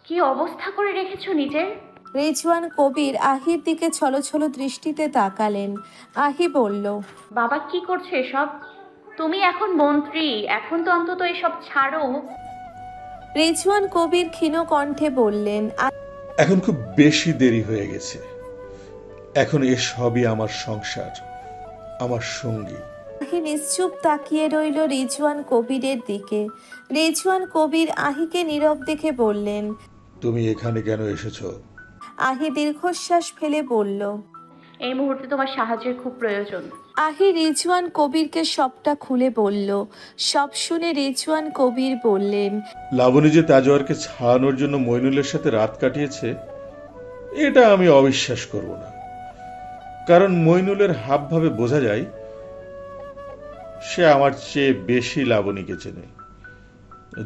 কি অবস্থা করে রেখেছো নিজের? রিজওয়ান কবির আহির দিকে ছলছল দৃষ্টিতে তাকালেন। আহি বলল, বাবা কি করছে এসব? তুমি এখন মন্ত্রী, এখন তো অন্তত এসব ছাড়ো। রিজওয়ান কবির ক্ষীণ কণ্ঠে বললেন, এখন খুব বেশি দেরি হয়ে গেছে। এখন এসবই আমার সংসার, আমার সঙ্গী। আহি নিশ্চুপ তাকিয়ে রইল রিজওয়ান কবিরের দিকে। রিজওয়ান কবির আহিকে নীরব দেখে বললেন, তুমি এখানে কেন এসেছো? আহি দীর্ঘশ্বাস ফেলে বলল, এই মুহূর্তে তোমার সাহায্যের খুব প্রয়োজন। আহি রিজওয়ান কবিরকে সবটা খুলে বলল। সব শুনে রিজওয়ান কবির বললেন, লাবণী যে তাজওয়ারকে ছাড়ানোর জন্য মইনুলের সাথে রাত কাটিয়েছে, এটা আমি অবিশ্বাস করব না। কারণ মইনুলের হাবভাবে বোঝা যায় সে আমার চেয়ে বেশি লাবণীকে চেনে।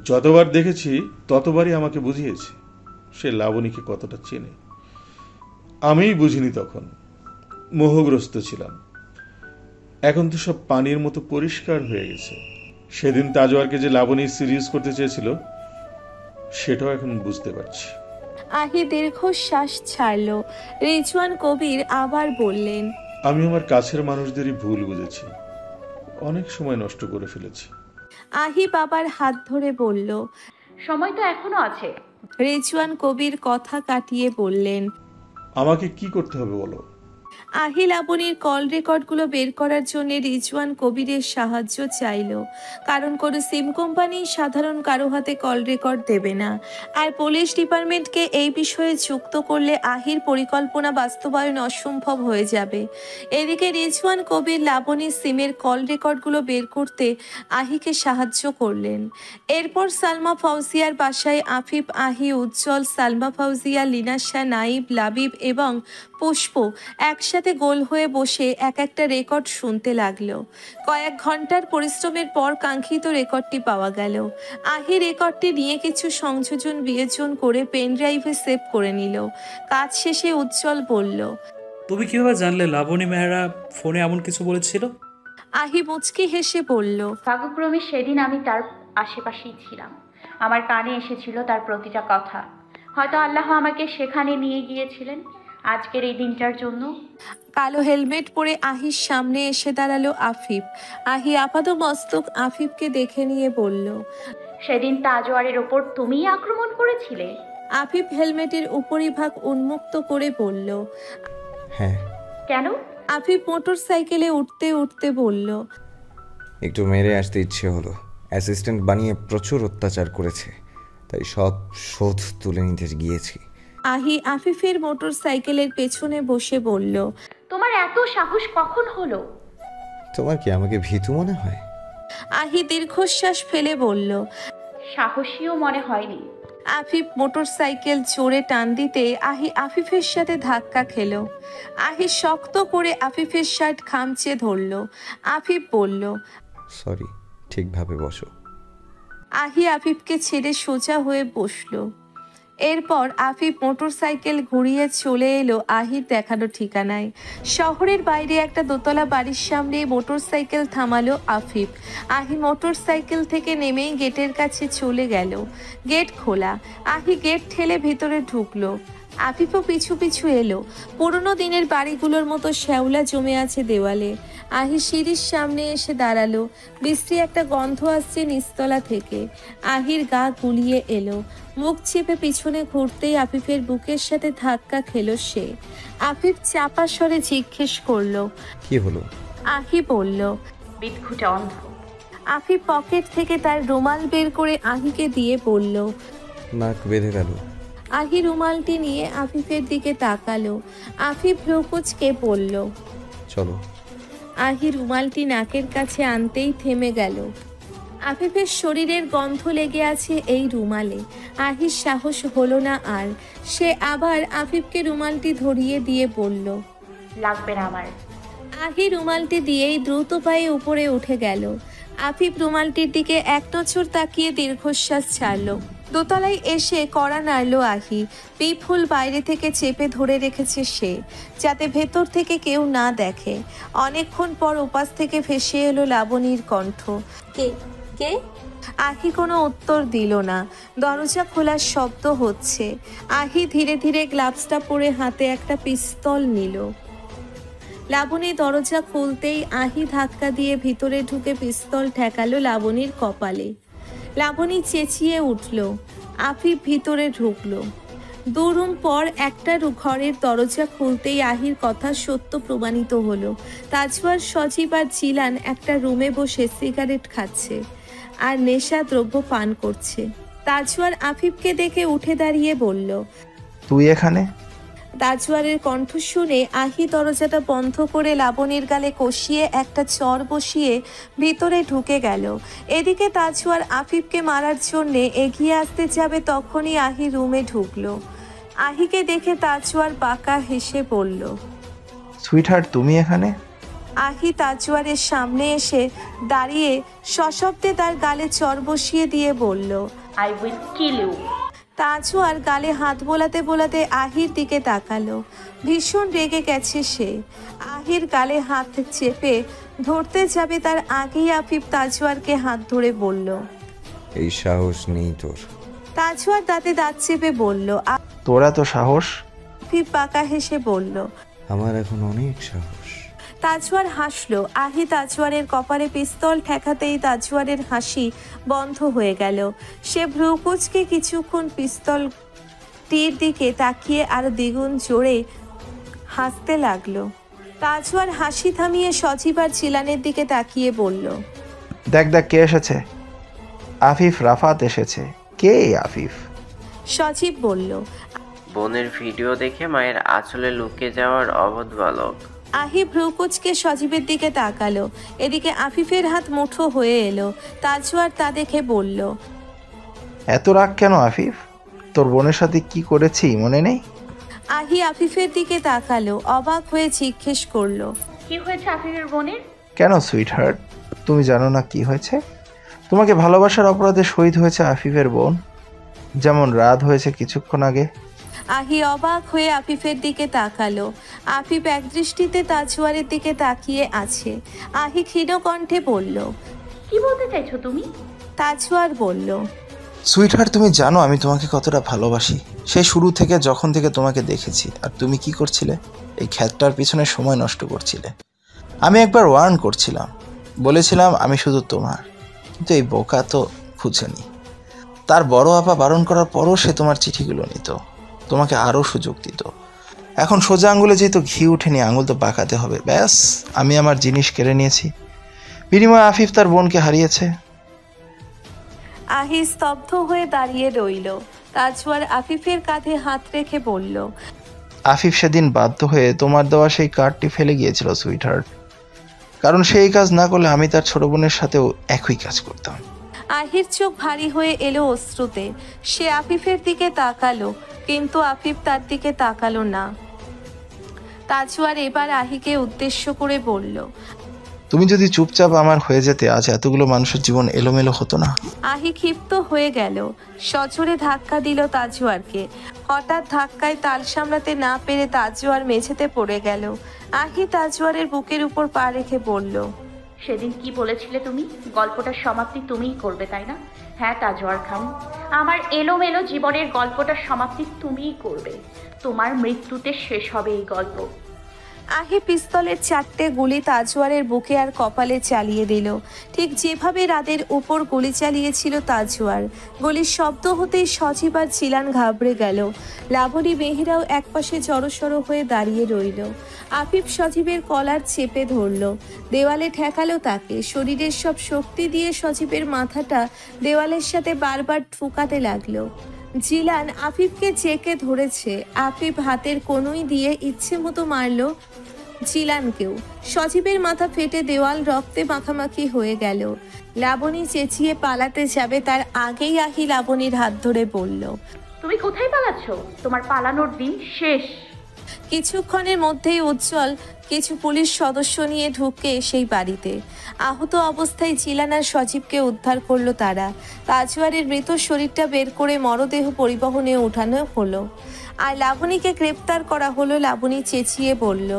যতবার দেখেছি ততবারই আমাকে বুঝিয়েছে সে লাবণীকে কতটা চেনে। আমিই বুঝিনি, তখন মোহগ্রস্ত ছিলাম। এখন তো সব পানির মতো পরিষ্কার হয়ে গেছে। সেদিন তাজওয়ারকে যে লাবণী সিরিয়াস করতে চেয়েছিল সেটাও এখন বুঝতে পারছি। আহি দীর্ঘশ্বাস ছাড়ল। রিজওয়ান কবির আবার বললেন, আমি আমার কাছের মানুষদেরই ভুল বুঝেছি, অনেক সময় নষ্ট করে ফেলেছি। আহি বাবার হাত ধরে বলল, সময় তো এখনো আছে। রিজওয়ান কবির কথা কাটিয়ে বললেন, আমাকে কি করতে হবে বলো? আহি লাবণীর কল রেকর্ডগুলো বের করার জন্য রিজওয়ান কবিরের সাহায্য চাইল। কারণ কোনো সিম কোম্পানি সাধারণ কারো হাতে কল রেকর্ড দেবে না, আর পুলিশ ডিপার্টমেন্টকে এই বিষয়ে যুক্ত করলে আহির পরিকল্পনা বাস্তবায়ন অসম্ভব হয়ে যাবে। এদিকে রিজওয়ান কবির লাবণীর সিমের কল রেকর্ডগুলো বের করতে আহিকে সাহায্য করলেন। এরপর সালমা ফাউজিয়ার বাসায় আফিফ, আহি, উজ্জ্বল, সালমা ফাউজিয়া, লিনাশা, নাইব, লাবিব এবং পুষ্প একসাথে গোল হয়ে বসে এক একটা রেকর্ড শুনতে লাগলো। কয়েক ঘন্টার পরিশ্রমের পর কাঙ্ক্ষিত রেকর্ডটি পাওয়া গেল। আহি রেকর্ডটি নিয়ে কিছু সংযোজন বিয়োজন করে পেন ড্রাইভে সেভ করে নিল। কাজ শেষে উজ্জ্বল বলল, তুমি কিভাবে জানলে লাবণী মেহরা ফোনে এমন কিছু বলেছিল? আহি মুচকি হেসে বলল, ভাগ্যক্রমে সেদিন আমি তার আশেপাশেই ছিলাম। আমার কানে এসেছিল তার প্রতিটা কথা। হয়তো আল্লাহ আমাকে সেখানে নিয়ে গিয়েছিলেন আজকের এই দিনটার জন্য। কালো হেলমেট পরে আহির সামনে এসে দাঁড়ালো আফিফ। আহি আপাত মস্তক আফিফকে দেখে নিয়ে বলল, সেদিন তাজওয়ারের ওপর তুমিই আক্রমণ করেছিলে? আফিফ হেলমেটের উপরিভাগ উন্মুক্ত করে বলল, হ্যাঁ। কেন? আফিফ মোটর সাইকেলে উঠতে উঠতে বলল, একটু মেরে আসতে ইচ্ছে হলো। অ্যাসিস্ট্যান্ট বানিয়ে প্রচুর অত্যাচার করেছে, তাই সব শোধ তুলে নিতে গিয়েছি। আহি আফিফের মোটর সাইকেলের পেছনে বসে বলল, তোমার এত সাহস কখন হলো? তোমার কি আমাকে ভীতু মনে হয়? আহি দীর্ঘশ্বাস ফেলে বলল। সাহসীও মনে হয়নি। আফিফ মোটর সাইকেল জোরে টান দিতে আহি আফিফের সাথে ধাক্কা খেলো। আহি শক্ত করে আফিফের শার্ট খামচে ধরল। আফিফ বলল, সরি, ঠিকভাবে বসো। আহি আফিফকে ছেড়ে সোজা হয়ে বসলো। এরপর আফিফ মোটর সাইকেল ঘুরিয়ে চলে এলো আহির দেখানো ঠিকানায়। শহরের বাইরে একটা দোতলা বাড়ির সামনে মোটর সাইকেল থামালো আফিফ। আহি মোটর সাইকেল থেকে নেমেই গেটের কাছে চলে গেল। গেট খোলা। আহি গেট ঠেলে ভেতরে ঢুকলো। আফিফও পিছু পিছু এলো। পুরনো দিনের বাড়িগুলোর মতো শ্যাওলা জমে আছে দেওয়ালে। আহি সিঁড়ির সামনে এসে দাঁড়ালো। বিশ্রী একটা গন্ধ আসছে নিচতলা থেকে। আহির গা গুলিয়ে এলো। মুখ চেপে পিছনে ঘুরতেই আফিফের বুকের সাথে ধাক্কা খেলো সে। আফিফ চাপা স্বরে জিজ্ঞেস করলো, কি হলো? আহি বলল, বিদঘুটে অন্ধ। আফিফ পকেট থেকে তার রুমাল বের করে আহিকে দিয়ে বলল। নাক বেঁধে গেল। আহি রুমালটি নিয়ে আফিফের দিকে তাকালো। আফিফ রুকুচকে বলল, চলো। আহি রুমালটি নাকের কাছে আনতেই থেমে গেল। আফিফের শরীরের গন্ধ লেগে আছে এই রুমালে। আহির সাহস হলো না আর। সে আবার আফিফকে রুমালটি ধরিয়ে দিয়ে বলল, লাগবে না আমার। আহি রুমালটি দিয়েই দ্রুত পায়ে উপরে উঠে গেল। আফিফ রুমালটির দিকে এক নজর তাকিয়ে দীর্ঘশ্বাস ছাড়ল। দোতলায় এসে কড়া নাড়ল আহি। পিফুল বাইরে থেকে চেপে ধরে রেখেছে সে, যাতে ভেতর থেকে কেউ না দেখে। অনেকক্ষণ পর উপাস থেকে ভেসে এলো লাবণীর কণ্ঠ, কে কে? আহি কোনো উত্তর দিল না। দরজা খোলার শব্দ হচ্ছে। আহি ধীরে ধীরে গ্লাভসটা পরে হাতে একটা পিস্তল নিল। লাবণী দরজা খুলতেই আহি ধাক্কা দিয়ে ভিতরে ঢুকে পিস্তল ঠেকালো লাবণীর কপালে। লাবণী চেঁচিয়ে উঠল। আফিফ ভিতরে ঢুকলো। দুরুম পর একটা ঘরের দরজা খুলতেই আহির কথা সত্য প্রমাণিত হলো। তাজওয়ার, সজীব আর জিলান একটা রুমে বসে সিগারেট খাচ্ছে আর নেশা দ্রব্য পান করছে। তাজওয়ার আফিফকে দেখে উঠে দাঁড়িয়ে বলল, তুই এখানে? তাজওয়ারের কণ্ঠ শুনে আহি দরজাটা বন্ধ করে লাবণীর গালে কষিয়ে একটা চর বসিয়ে ভিতরে ঢুকে গেল। এদিকে তাজওয়ার আফিফকে মারার জন্যে এগিয়ে আসতে যাবে, তখনই আহি রুমে ঢুকলো। আহিকে দেখে তাজওয়ার বাঁকা হেসে বলল, সুইটহার্ট, তুমি এখানে? আহি তাজওয়ারের সামনে এসে দাঁড়িয়ে সশব্দে তার গালে চর বসিয়ে দিয়ে বলল, I will kill you. Tajwar গালে হাত বোলাতে বোলাতে আহির দিকে তাকালো। ভীষণ রেগে গেছে সে। আহির গালে হাত চেপে ধরতে যাবে তার আগেই আফিফ তাজওয়ারকে হাত ধরে বলল, এই সাহস নেই তোর? তাজওয়ার দাঁতে দাঁত চেপে বলল। তোরা তো সাহস? আফিফ বাঁকা হেসে বলল, আমার এখন অনেক সাহস। তাজওয়ার হাসলো। আহি তাজওয়ারের কপালে পিস্তল ঠেকাতেই তাজওয়ারের হাসি বন্ধ হয়ে গেল। সে ভ্রুকুচকে কিছুক্ষণ পিস্তলটির দিকে তাকিয়ে আরো দ্বিগুণ জোরে হাসতে লাগলো। তাজওয়ার হাসি থামিয়ে সজীব আর জিলানের দিকে তাকিয়ে বলল, দেখ দেখ কে এসেছে। আফিফ রাফাত এসেছে। কে আফিফ? সজীব বলল। বোনের ভিডিও দেখে মায়ের আঁচলে লুকিয়ে যাওয়ার অবধ বালক। আহি ভ্রুকুচকে সজীবের দিকে তাকালো। এদিকে আফিফের হাত মুঠো হয়ে এলো। তাজওয়ার তা দেখে বলল, এত রাগ কেন আফিফ? তোর বোনের সাথে কি করেছি মনে নেই? আহি আফিফের দিকে তাকালো। অবাক হয়ে জিজ্ঞেস করলো, কি হয়েছে আফিফের বোনের? কেন সুইটহার্ট, তুমি জানো না কি হয়েছে? তোমাকে ভালোবাসার অপরাধে শহীদ হয়েছে আফিফের বোন, যেমন রাত হয়েছে কিছুক্ষণ আগে। আহি অবাক হয়ে আফিফের দিকে তাকালো। আফিফ একদৃষ্টিতে তাজওয়ারের দিকে তাকিয়ে আছে। আহি ক্ষীণ কণ্ঠে বলল, কি বলতে চাইছো তুমি? তাজওয়ার বলল, সুইটহার্ট, তুমি জানো আমি তোমাকে কতটা ভালোবাসি। সেই শুরু থেকে, যখন থেকে তোমাকে দেখেছি। আর তুমি কি করছিলে? এই খ্যাতটার পিছনে সময় নষ্ট করছিলে। আমি একবার ওয়ার্ন করছিলাম, বলেছিলাম আমি শুধু তোমার, কিন্তু এই বোকা তো খুঁজেনি। তার বড় আপা বারণ করার পরও সে তোমার চিঠিগুলো নিত, তোমাকে আরও সুযোগ দিত। এখন সোজা আঙুলে যেহেতু ঘি উঠেনি, আঙুল তো বাঁকাতে হবে। ব্যাস, আমি আমার জিনিস কেড়ে নিয়েছি। বিনিময়ে আফিফ তার বোনকে হারিয়েছে। আহি স্তব্ধ হয়ে দাঁড়িয়ে রইল। তাজওয়ার আফিফের কাঁধে হাত রেখে বলল, আফিফ সেদিন বাধ্য হয়ে তোমার দেওয়া সেই কার্ডটি ফেলে গিয়েছিল সুইটহার্ট, কারণ সেই কাজ না করলে আমি তার ছোট বোনের সাথেও একই কাজ করতাম। আহির চোখ ভারী হয়ে এলো অশ্রুতে। সে আফিফের দিকে তাকালো, কিন্তু আফিফ তার দিকে তাকালো না। তাজওয়ার এবার আহিকে উদ্দেশ্য করে বলল, তুমি যদি চুপচাপ আমার হয়ে যেতে আজ এতগুলো মানুষের জীবন এলোমেলো হতো না। আহি ক্ষিপ্ত হয়ে গেল, সজোরে ধাক্কা দিল তাজওয়ারকে। হঠাৎ ধাক্কায় তাল সামলাতে না পেরে তাজওয়ার মেঝেতে পড়ে গেল। আহি তাজওয়ারের বুকের উপর পা রেখে বলল, সেদিন কি বলেছিলে তুমি? গল্পটার সমাপ্তি তুমিই করবে, তাই না? হ্যাঁ তাজওয়ার খান, আমার এলোমেলো জীবনের গল্পটার সমাপ্তি তুমিই করবে। তোমার মৃত্যুতে শেষ হবে এই গল্প। আহি পিস্তলের 4টে গুলি তাজওয়ারের বুকে আর কপালে চালিয়ে দিল, ঠিক যেভাবে রাদের উপর গুলি চালিয়েছিল তাজওয়ার। গুলির শব্দ হতেই সজীব আর জিলান ঘাবড়ে গেল। লাবণী মেহেরাও একপাশে জড়সড় হয়ে দাঁড়িয়ে রইল। আফিফ সজীবের কলার চেপে ধরল, দেওয়ালে ঠেকালো তাকে। শরীরের সব শক্তি দিয়ে সজীবের মাথাটা দেওয়ালের সাথে বারবার ঠুকাতে লাগলো। জিলান আফিফকে চেকে ধরেছে। আফিফ হাতের কনুই দিয়ে ইচ্ছে মতো মারল জিলানকেও। সজীবের মাথা ফেটে দেওয়াল রক্তে মাখামাখি হয়ে গেল। লাবণী চেঁচিয়ে পালাতে যাবে, তার আগেই আহি লাবণীর হাত ধরে বলল, তুমি কোথায় পালাচ্ছ? তোমার পালানোর দিন শেষ। কিছুক্ষণের মধ্যেই উজ্জ্বল কিছু পুলিশ সদস্য নিয়ে ঢুকে সেই বাড়িতে। আহত অবস্থায় জিলান আর সজীবকে উদ্ধার করলো তারা। তাজওয়ারের মৃত শরীরটা বের করে মরদেহ পরিবহনে ওঠানো হলো, আর লাবণীকে গ্রেপ্তার করা হলো। লাবণী চেঁচিয়ে বলল,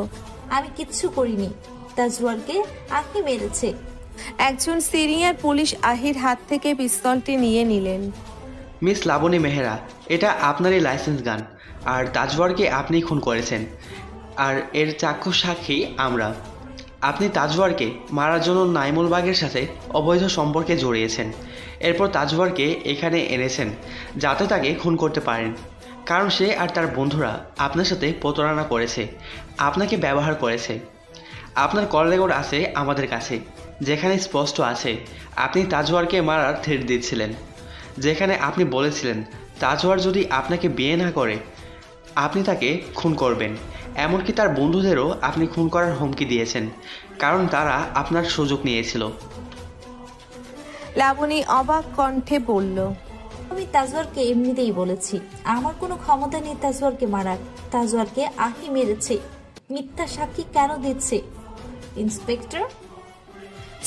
আমি কিচ্ছু করিনি, তাজওয়ারকে আহি মেরেছে। একজন সিনিয়র পুলিশ আহির হাত থেকে পিস্তলটি নিয়ে নিলেন। মিস লাবণী মেহরা, এটা আপনারই লাইসেন্স গান, আর তাজওয়ারকে আপনিই খুন করেছেন, আর এর চাক্ষুষ সাক্ষী আমরা। আপনি তাজওয়ারকে মারার জন্য নাইমুল বাগের সাথে অবৈধ সম্পর্কে জড়িয়েছেন, এরপর তাজওয়ারকে এখানে এনেছেন যাতে তাকে খুন করতে পারেন, কারণ সে আর তার বন্ধুরা আপনার সাথে প্রতারণা করেছে, আপনাকে ব্যবহার করেছে। আপনার কল রেকর্ড আছে আমাদের কাছে, যেখানে স্পষ্ট আছে আপনি তাজওয়ারকে মারার থ্রেট দিচ্ছিলেন, যেখানে আপনি বলেছিলেন তাজওয়ার যদি আপনাকে বিয়ে না করে আপনি তাকে খুন করবেন। এমনকি তার বন্ধুদেরও আপনি খুন করার হুমকি দিয়েছেন, কারণ তারা আপনার সুযোগ নিয়েছিল। লাবণী অবাক কণ্ঠে বলল, আমি তাজওয়ারকে এমনিতেই বলেছি, আমার কোনো ক্ষমতা নেই তাজওয়ারকে মারার। তাজওয়ারকে আহি মেরেছে, মিথ্যা সাক্ষী কেন দিচ্ছে ইন্সপেক্টর?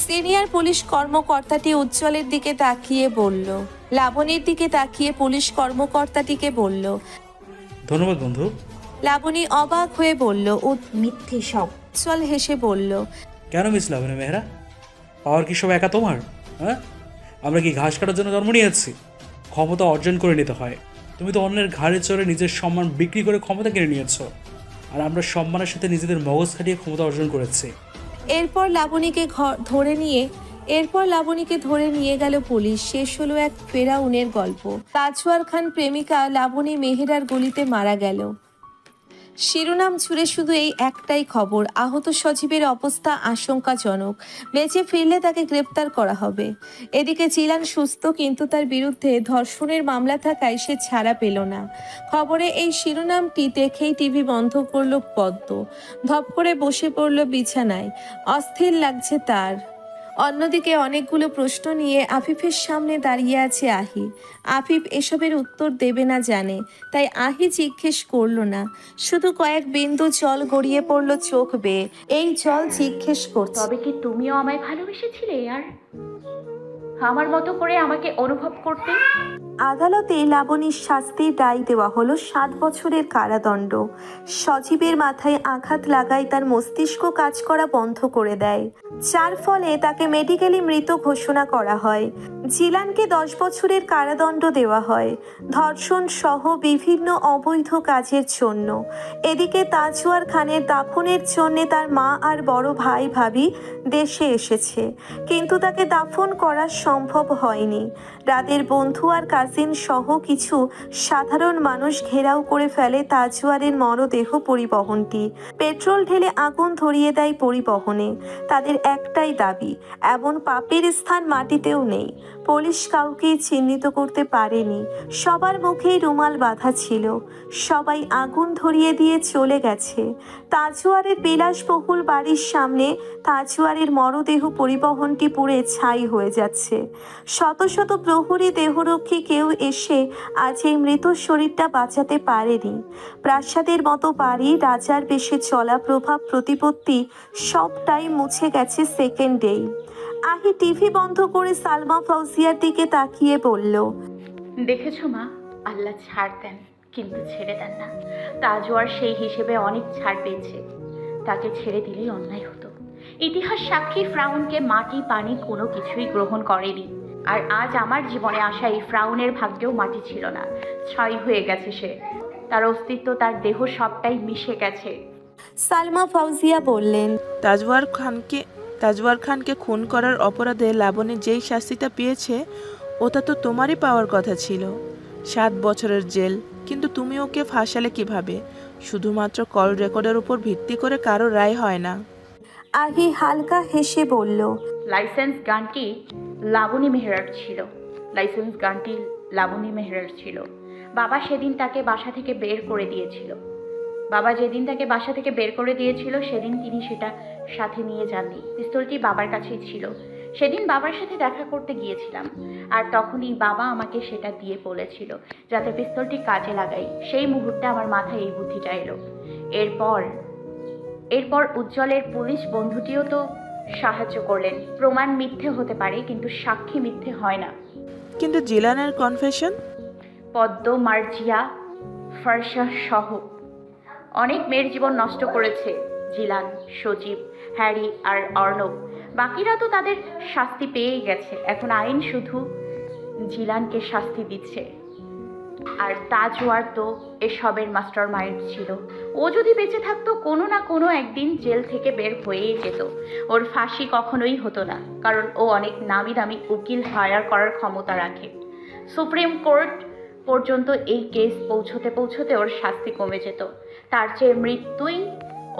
সিনিয়র পুলিশ কর্মকর্তাটি উজ্জ্বলের দিকে তাকিয়ে বলল। লাবণীর দিকে তাকিয়ে পুলিশ কর্মকর্তাটিকে বলল, ধন্যবাদ বন্ধু। লাবণী অবাক হয়ে বলল, মিথ্যে সব। উজ্জ্বল হেসে বলল, কেন মিস লাবণী মেহরা, পাওয়ার কি সব একা তোমার? হ্যাঁ, আমরা কি ঘাস কাটার জন্য জন্ম নিয়েছি? ক্ষমতা অর্জন করে নিতে হয়। তুমি তো অন্যের ঘাড়ে চড়ে নিজের সম্মান বিক্রি করে ক্ষমতা কিনে নিয়েছো, আর আমরা সম্মানের সাথে নিজেদের মগজ খাটিয়ে ক্ষমতা অর্জন করেছি। এরপর লাবণীকে ধরে নিয়ে গেল পুলিশ। শেষ হলো এক ফেরাউনের গল্প। তাজওয়ার খান প্রেমিকা লাবণী মেহেরার গুলিতে মারা গেল। শিরোনাম জুড়ে শুধু এই একটাই খবর, আহত সজীবের অবস্থা আশঙ্কাজনক, বেঁচে ফিরলে তাকে গ্রেপ্তার করা হবে। এদিকে জিলান সুস্থ, কিন্তু তার বিরুদ্ধে ধর্ষণের মামলা থাকায় সে ছাড়া পেল না। খবরে এই শিরোনামটি দেখেই টিভি বন্ধ করলো পদ্ম। ধপ করে বসে পড়ল বিছানায়, অস্থির লাগছে তার। অন্যদিকে অনেকগুলো প্রশ্ন নিয়ে আফিফের সামনে দাঁড়িয়ে আছে আহি। আফিফ এসবের উত্তর দেবে না জানে, তাই আহি জিজ্ঞেস করলো না। শুধু কয়েক বিন্দু জল গড়িয়ে পড়লো চোখ বেয়ে। এই জল জিজ্ঞেস করছে, তবে কি তুমিও আমায় ভালোবেসেছিলে আর আমার মতো করে আমাকে অনুভব করতে? আদালতে লাবণীর শাস্তির রায় দেওয়া হলো 7 বছরের কারাদণ্ড। সজীবের মাথায় আঘাত লাগায় তার মস্তিষ্ক কাজ করা বন্ধ করে দেয়, যার ফলে তাকে মেডিকেলি মৃত ঘোষণা করা হয়। জিলানকে 10 বছরের কারাদণ্ড দেওয়া হয়, ধর্ষণ সহ বিভিন্ন অবৈধ কাজের জন্য। এদিকে তাজওয়ার খানের দাফনের জন্য তার মা আর বড় ভাই ভাবি দেশে এসেছে, কিন্তু তাকে দাফন করা সম্ভব হয়নি। রাদের বন্ধু আর কাজিন সহ কিছু সাধারণ মানুষ ঘেরাও করে ফেলে তাজওয়ারের মরদেহ পরিবহনটি। পেট্রোল ঢেলে আগুন ধরিয়ে দেয় পরিবহনে। তাদের একটাই দাবি, এমন পাপের স্থান মাটিতেও নেই। পুলিশ কাউকেই চিহ্নিত করতে পারেনি। সবার মুখেই রুমাল বাঁধা ছিল। সবাই আগুন ধরিয়ে দিয়ে চলে গেছে। তাজওয়ারের বিলাসবহুল বাড়ির সামনে তাজওয়ারের মরদেহ পরিবহনটি পুড়ে ছাই হয়ে যাচ্ছে। শত শত প্রহরী দেহরক্ষী কেউ এসে আজ এই মৃত শরীরটা বাঁচাতে পারেনি। প্রাসাদের মতো বাড়ি, রাজার বেশে চলা প্রভাব প্রতিপত্তি সবটাই মুছে গেছে সেকেন্ডেই। আহি টিভি বন্ধ করে সালমা ফাউজিয়ার দিকে তাকিয়ে বলল, দেখেছো মা, আল্লাহ ছাড় দেন কিন্তু ছেড়ে দেন না। তাজওয়ার সেই হিসেবে অনেক ছাড় পেয়েছে। তাকে ছেড়ে দিলেই অন্যায় হতো। ইতিহাস সাক্ষী ফ্রাউনকে মাটি পানি কোনো কিছুই গ্রহণ করেনি। আর আজ আমার জীবনে আসা এই ফ্রাউনের ভাগ্যেও মাটি ছিল না, ছাই হয়ে গেছে সে। তার অস্তিত্ব, তার দেহ সবটাই মিশে গেছে। সালমা ফাউজিয়া বললেন, তাজওয়ার খানকে খুন করার অপরাধে লাবণী যেই শাস্তিটা পেয়েছে ওটা তো তোমারই পাওয়ার কথা ছিল, 7 বছরের জেল। কিন্তু তুমি ওকে ফাঁসালে কিভাবে? শুধুমাত্র কল রেকর্ডের উপর ভিত্তি করে কারো রায় হয় না। আহি হালকা হেসে বলল, লাইসেন্স গানটি লাবণী মেহরার ছিল। বাবা সেদিন তাকে বাসা থেকে বের করে দিয়েছিল। সেদিন তিনি সেটা সাথে নিয়ে যাননি। পিস্তলটি বাবার কাছেই ছিল। সেদিন বাবার সাথে দেখা করতে গিয়েছিলাম, আর তখনই বাবা আমাকে সেটা দিয়ে বলেছিল যাতে পিস্তলটি কাজে লাগাই। সেই মুহূর্তে আমার মাথায় এই বুদ্ধিটা এলো। এরপর উজ্জ্বলের পুলিশ বন্ধুটিও তো সাহায্য করলেন। প্রমাণ মিথ্যে হতে পারে, কিন্তু সাক্ষী মিথ্যে হয় না। কিন্তু জিলানের কনফেশন? পদ্ম, মার্জিয়া, ফারশা সহ অনেক মেয়ের জীবন নষ্ট করেছে জিলান, সজীব, হ্যারি আর অর্ণব। বাকিরা তো তাদের শাস্তি পেয়েই গেছে। এখন আইন শুধু জিলানকে শাস্তি দিচ্ছে। আর তাজওয়ার তো এসবের মাস্টার মাইন্ড ছিল। ও যদি বেঁচে থাকতো, কোনো না কোনো একদিন জেল থেকে বের হয়েই যেত। ওর ফাঁসি কখনোই হতো না, কারণ ও অনেক নামি দামি উকিল হায়ার করার ক্ষমতা রাখে। সুপ্রিম কোর্ট পর্যন্ত এই কেস পৌঁছতে ওর শাস্তি কমে যেত। তার চেয়ে মৃত্যুই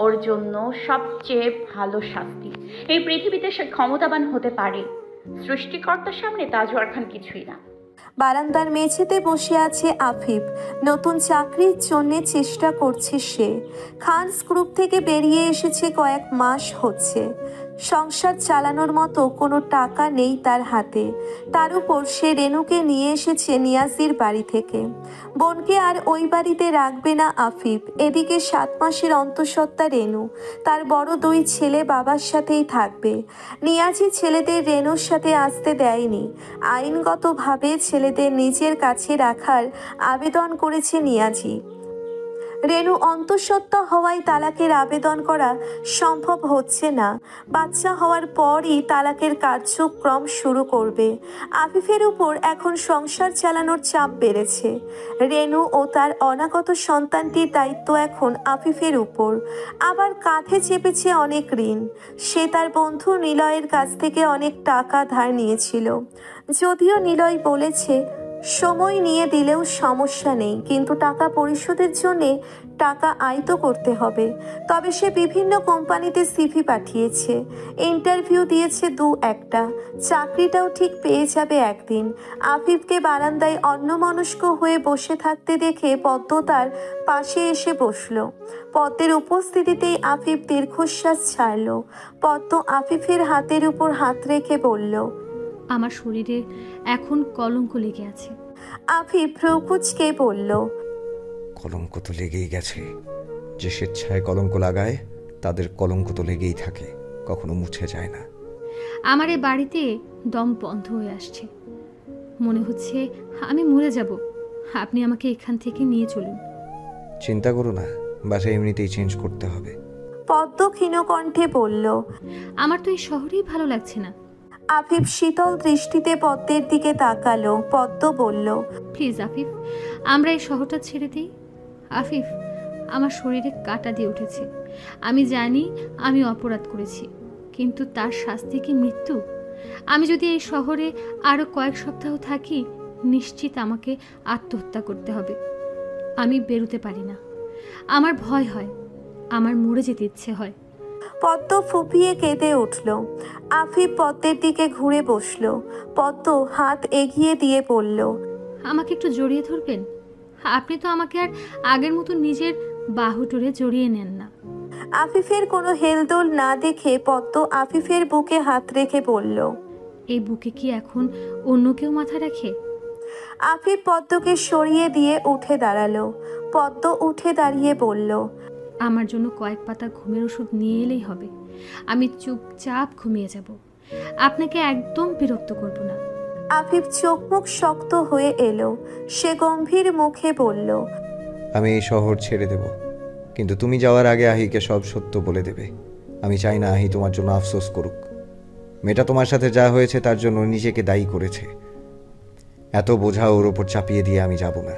ওর জন্য সবচেয়ে ভালো শাস্তি। এই পৃথিবীতে সে ক্ষমতাবান হতে পারে, সৃষ্টিকর্তার সামনে তাজওয়ার খান কিছুই না। বারান্দার মেঝেতে বসে আছে আফিফ। নতুন চাকরির জন্য চেষ্টা করছে সে। খানস গ্রুপ থেকে বেরিয়ে এসেছে কয়েক মাস হচ্ছে। সংসার চালানোর মতো কোনো টাকা নেই তার হাতে। তার উপর সে রেনুকে নিয়ে এসেছে নিয়াজির বাড়ি থেকে। বোনকে আর ওই বাড়িতে রাখবে না আফিফ। এদিকে 7 মাসের অন্তঃসত্ত্বা রেনু। তার বড় 2 ছেলে বাবার সাথেই থাকবে। নিয়াজি ছেলেদের রেনুর সাথে আসতে দেয়নি। আইনগতভাবে ছেলেদের নিজের কাছে রাখার আবেদন করেছে নিয়াজি। রেনু অন্তঃসত্ত্বা হওয়ায় তালাকের আবেদন করা সম্ভব হচ্ছে না। বাচ্চা হওয়ার পরই তালাকের কার্যক্রম শুরু করবে। আফিফের উপর এখন সংসার চালানোর চাপ বেড়েছে। রেনু ও তার অনাগত সন্তানটির দায়িত্ব এখন আফিফের উপর। আবার কাঁধে চেপেছে অনেক ঋণ। সে তার বন্ধু নিলয়ের কাছ থেকে অনেক টাকা ধার নিয়েছিল। যদিও নিলয় বলেছে সময় নিয়ে দিলেও সমস্যা নেই, কিন্তু টাকা পরিশোধের জন্যে টাকা আয় তো করতে হবে। তবে সে বিভিন্ন কোম্পানিতে সিভি পাঠিয়েছে, ইন্টারভিউ দিয়েছে 2-1টা। চাকরিটাও ঠিক পেয়ে যাবে একদিন। আফিফকে বারান্দায় অন্যমনস্ক হয়ে বসে থাকতে দেখে পদ্ম তার পাশে এসে বসল। পদ্মের উপস্থিতিতেই আফিফ দীর্ঘশ্বাস ছাড়ল। পদ্ম আফিফের হাতের উপর হাত রেখে বলল, আমার শরীরে এখন কলঙ্ক লেগে আছে। আফিফ ভ্রুকুচকে বলল, কলঙ্ক তো লেগেই গেছে। যে স্বেচ্ছায় কলঙ্ক লাগায় তাদের কলঙ্ক তো লেগেই থাকে, কখনো মুছে যায় না। আমার এই বাড়িতে দম বন্ধ হয়ে আসছে। মনে হচ্ছে আমি মরে যাব। আপনি আমাকে এখান থেকে নিয়ে চলুন। চিন্তা করো না, বাসা এমনিতেই চেঞ্জ করতে হবে। পদ্ম ক্ষীণ কণ্ঠে বলল, আমার তো এই শহরেই ভালো লাগছে না। আফিফ শীতল দৃষ্টিতে পদ্মের দিকে তাকালো। পদ্ম বলল, প্লিজ আফিফ, আমরা এই শহরটা ছেড়ে দিই। আফিফ, আমার শরীরে কাঁটা দিয়ে উঠেছে। আমি জানি আমি অপরাধ করেছি, কিন্তু তার শাস্তি কি মৃত্যু? আমি যদি এই শহরে আরও কয়েক সপ্তাহ থাকি, নিশ্চিত আমাকে আত্মহত্যা করতে হবে। আমি বেরোতে পারি না, আমার ভয় হয়, আমার মরে যেতে ইচ্ছে হয়। পদ্ম ফুপিয়ে কেঁদে উঠল। আফিফ পদ্মের দিকে ঘুরে বসল। পদ্ম হাত এগিয়ে দিয়ে বলল, আমাকে একটু জড়িয়ে ধরবেন? আপনি তো আমাকে আর আগের মতো নিজের বাহুডোরে জড়িয়ে নেন না। আফিফের কোনো হেলদোল না দেখে পদ্ম আফিফের বুকে হাত রেখে বলল, এই বুকে কি এখন অন্য কেউ মাথা রাখে? আফিফ পদ্মকে সরিয়ে দিয়ে উঠে দাঁড়ালো। পদ্ম উঠে দাঁড়িয়ে বলল, আমার জন্য কয়েক পাতা ঘুমের ওষুধ নিয়ে এলেই হবে। আমি চুপচাপ ঘুমিয়ে যাব, আপনাকে একদম বিরক্ত করব না। আফিফ চোখ মুখ শক্ত হয়ে এলো। সে গম্ভীর মুখে বলল, আমি এই শহর ছেড়ে দেব, কিন্তু তুমি যাওয়ার আগে আহিকে সব সত্য বলে দেবে। আমি চাই না আহি তোমার জন্য আফসোস করুক। মেয়েটা তোমার সাথে যা হয়েছে তার জন্য নিজেকে দায়ী করেছে। এত বোঝা ওর ওপর চাপিয়ে দিয়ে আমি যাব না।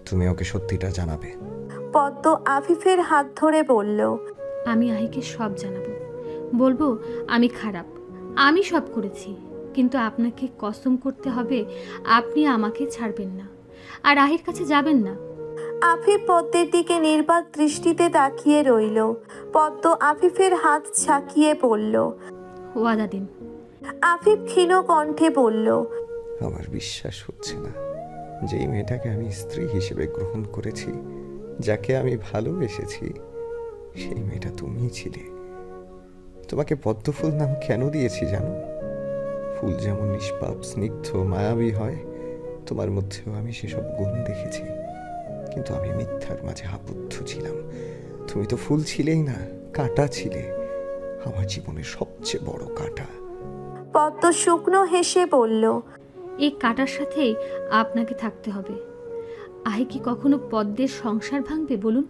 তুমি ওকে সত্যিটা জানাবে। পদ্ম আফিফের হাত ধরে বলল, আমি আহিকে সব জানাবো, বলবো আমি খারাপ, আমি সব করেছি, কিন্তু আপনাকে কসম করতে হবে আপনি আমাকে ছাড়বেন না আর আহির কাছে যাবেন না। আফিফ পদ্মের দিকে নির্বাক দৃষ্টিতে তাকিয়ে রইল। পদ্ম আফিফের হাত ছাকিয়ে বলল, ওয়াদা দিন। আফিফ ক্ষীণ কণ্ঠে বলল, আমার বিশ্বাস হচ্ছে না, যেই মেয়েটাকে আমি স্ত্রী হিসেবে গ্রহণ করেছি, যাকে আমি ভালোবেসেছি, সেই মেয়েটা তুমিই ছিলে। তোমাকে পদ্মফুল নাম কেন দিয়েছি জানো? ফুল যেমন নিষ্পাপ, স্নিগ্ধ, মায়াবী হয়, তোমার মধ্যেও আমি সেসব গুণ দেখেছি। কিন্তু আমি মিথ্যার মাঝে আবদ্ধ ছিলাম। তুমি তো ফুল ছিলেই না, কাঁটা ছিলে, আমার জীবনের সবচেয়ে বড় কাঁটা। পদ্ম শুকনো হেসে বলল, এই কাটার সাথেই আপনাকে থাকতে হবে। আহি কি কখনো পদ্মের সংসার ভাঙবে বলুন?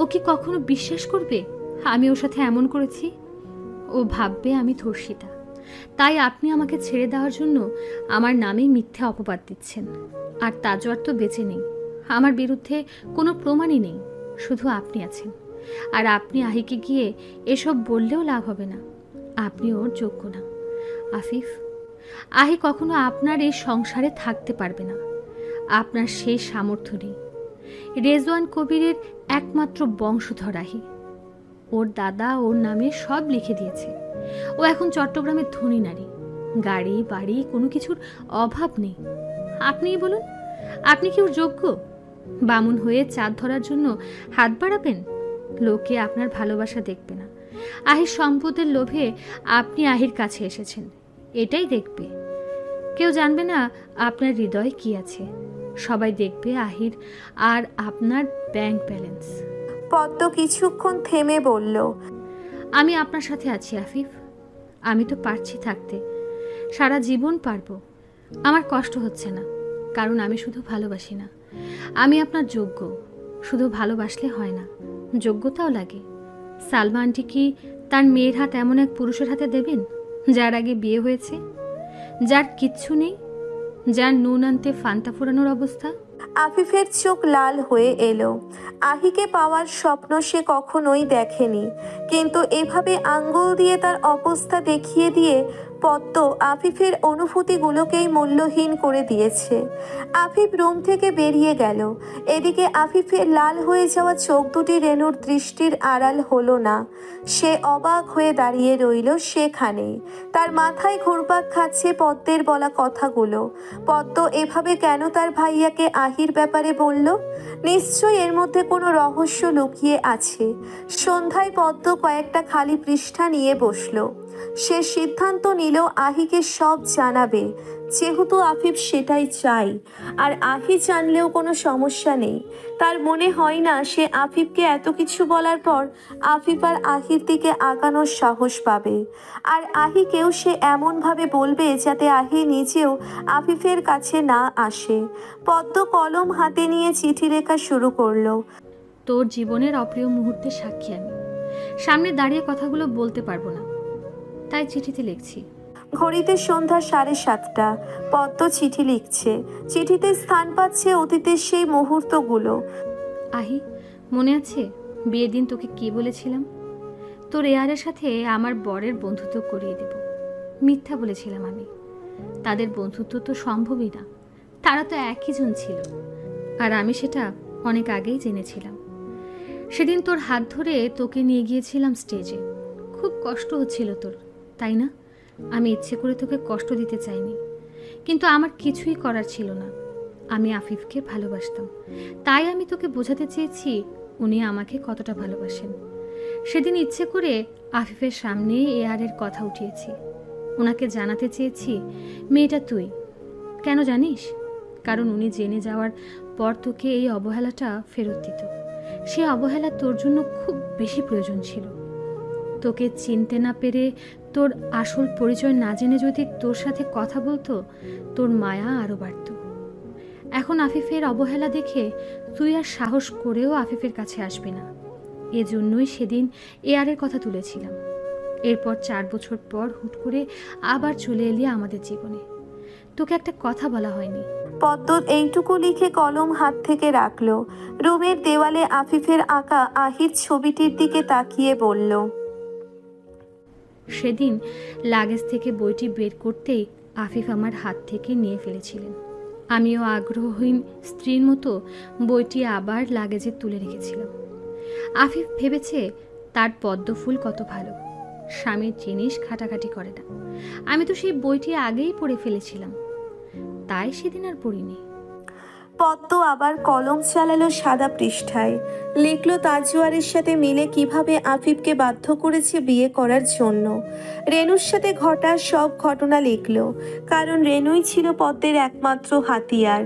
ও কি কখনো বিশ্বাস করবে আমি ওর সাথে এমন করেছি? ও ভাববে আমি ধর্ষিতা। তাই আপনি আমাকে ছেড়ে দেওয়ার জন্য আমার নামেই মিথ্যা অপবাদ দিচ্ছেন। আর তাজওয়ার তো বেঁচে নেই, আমার বিরুদ্ধে কোনো প্রমাণই নেই, শুধু আপনি আছেন। আর আপনি আহিকে গিয়ে এসব বললেও লাভ হবে না, আপনি ওর যোগ্য না। আফিফ, আহি কখনো আপনার এই সংসারে থাকতে পারবে না, আপনার সেই সামর্থ্য নেই। রেজওয়ান কবিরের একমাত্র বংশধর আহি। ওর দাদা ওর নামে সব লিখে দিয়েছে। ও এখন চট্টগ্রামের ধনী নারী, গাড়ি বাড়ি কোনো কিছুর অভাব নেই। আপনিই বলুন, আপনি কি ওর যোগ্য? বামুন হয়ে চাঁদ ধরার জন্য হাত বাড়াবেন? লোকে আপনার ভালোবাসা দেখবে না। আহির সম্পদের লোভে আপনি আহির কাছে এসেছেন, এটাই দেখবে। কেউ জানবে না আপনার হৃদয়ে কি আছে, সবাই দেখবে আহির আর আপনার ব্যাংক ব্যালেন্স। পদ্ম কিছুক্ষণ থেমে বলল, আমি আপনার সাথে আছি আফিফ, আমি তো পারছি থাকতে, সারা জীবন পারবো। আমার কষ্ট হচ্ছে না, কারণ আমি শুধু ভালোবাসি না, আমি আপনার যোগ্য। শুধু ভালোবাসলে হয় না, যোগ্যতাও লাগে। সালমা আন্টি কি তার মেয়ের হাত এমন এক পুরুষের হাতে দেবেন যার আগে বিয়ে হয়েছে, যার কিচ্ছু নেই, যার নুন আনতে ফান্তা ফোরানোর অবস্থা? আফিফের চোখ লাল হয়ে এলো। আহিকে পাওয়ার স্বপ্ন সে কখনোই দেখেনি, কিন্তু এভাবে আঙ্গুল দিয়ে তার অবস্থা দেখিয়ে দিয়ে পদ্ম আফিফের অনুভূতিগুলোকেই মূল্যহীন করে দিয়েছে। আফিফ রুম থেকে বেরিয়ে গেল। এদিকে আফিফের লাল হয়ে যাওয়া চোখ দুটি রেনুর দৃষ্টির আড়াল হলো না। সে অবাক হয়ে দাঁড়িয়ে রইল সেখানেই। তার মাথায় ঘুরপাক খাচ্ছে পদ্মের বলা কথাগুলো। পদ্ম এভাবে কেন তার ভাইয়াকে আহির ব্যাপারে বলল? নিশ্চয়ই এর মধ্যে কোনো রহস্য লুকিয়ে আছে। সন্ধ্যায় পদ্ম কয়েকটা খালি পৃষ্ঠা নিয়ে বসলো। সে সিদ্ধান্ত নিল আহিকে সব জানাবে, যেহেতু আফিফ সেটাই চাই। আর আহি জানলেও কোনো সমস্যা নেই। তার মনে হয় না সে আফিফকে এত কিছু বলার পর আফিফ আর আহির দিকে আগানোর সাহস পাবে। আর আহিকেও সে এমনভাবে বলবে যাতে আহি নিজেও আফিফের কাছে না আসে। পদ্ম কলম হাতে নিয়ে চিঠি লেখা শুরু করলো। তোর জীবনের অপ্রিয় মুহূর্তের সাক্ষী আমি, সামনে দাঁড়িয়ে কথাগুলো বলতে পারবো না, তাই চিঠিতে লিখছি। ঘড়িতে সন্ধ্যা 7:30। পদ্ম চিঠি লিখছে। চিঠিতে স্থান পাচ্ছে অতীতের সেই মুহূর্তগুলো। আহি, মনে আছে বিয়ের দিন তোকে কি বলেছিলাম? তোর এয়ারের সাথে আমার বরের বন্ধুত্ব করিয়ে দেব। মিথ্যা বলেছিলাম আমি, তাদের বন্ধুত্ব তো সম্ভবই না, তারা তো একই জন ছিল, আর আমি সেটা অনেক আগেই জেনেছিলাম। সেদিন তোর হাত ধরে তোকে নিয়ে গিয়েছিলাম স্টেজে। খুব কষ্ট হচ্ছিল তোর, তাই না? আমি ইচ্ছে করে তোকে কষ্ট দিতে চাইনি, কিন্তু আমার কিছুই করার ছিল না। আমি আফিফকে ভালোবাসতাম, তাই আমি তোকে বোঝাতে চেয়েছি উনি আমাকে কতটা ভালোবাসেন। সেদিন ইচ্ছে করে আফিফের সামনে এআরের কথা উঠিয়েছি, ওনাকে জানাতে চেয়েছি মেয়েটা তুই। কেন জানিস? কারণ উনি জেনে যাওয়ার পর তোকে এই অবহেলাটা ফেরত দিত। সে অবহেলা তোর জন্য খুব বেশি প্রয়োজন ছিল। তোকে চিনতে না পেরে, তোর আসল পরিচয় না জেনে যদি তোর সাথে কথা বলতো, তোর মায়া আরও বাড়ত। এখন আফিফের অবহেলা দেখে তুই আর সাহস করেও আফিফের কাছে আসবি না। এজন্যই সেদিন এআরের কথা তুলেছিলাম। এরপর 4 বছর পর হুট করে আবার চলে এলি আমাদের জীবনে। তোকে একটা কথা বলা হয়নি। পদ্ম এইটুকু লিখে কলম হাত থেকে রাখলো। রুমের দেওয়ালে আফিফের আঁকা আহির ছবিটির দিকে তাকিয়ে বলল, সেদিন লাগেজ থেকে বইটি বের করতেই আফিফ আমার হাত থেকে নিয়ে ফেলেছিলেন। আমিও আগ্রহহীন স্ত্রীর মতো বইটি আবার লাগেজে তুলে রেখেছিলাম। আফিফ ভেবেছে তার পদ্ম ফুল কত ভালো, স্বামীর জিনিস ঘাটাঘাটি করে না। আমি তো সেই বইটি আগেই পড়ে ফেলেছিলাম, তাই সেদিন আর পড়িনি। পদ্ম আবার কলম চালালো সাদা পৃষ্ঠায়। লিখল তাজওয়ারের সাথে মিলে কিভাবে আফিফকে বাধ্য করেছে বিয়ে করার জন্য। রেনুর সাথে ঘটা সব ঘটনা লিখল, কারণ রেনুই ছিল পদ্মের একমাত্র হাতিয়ার।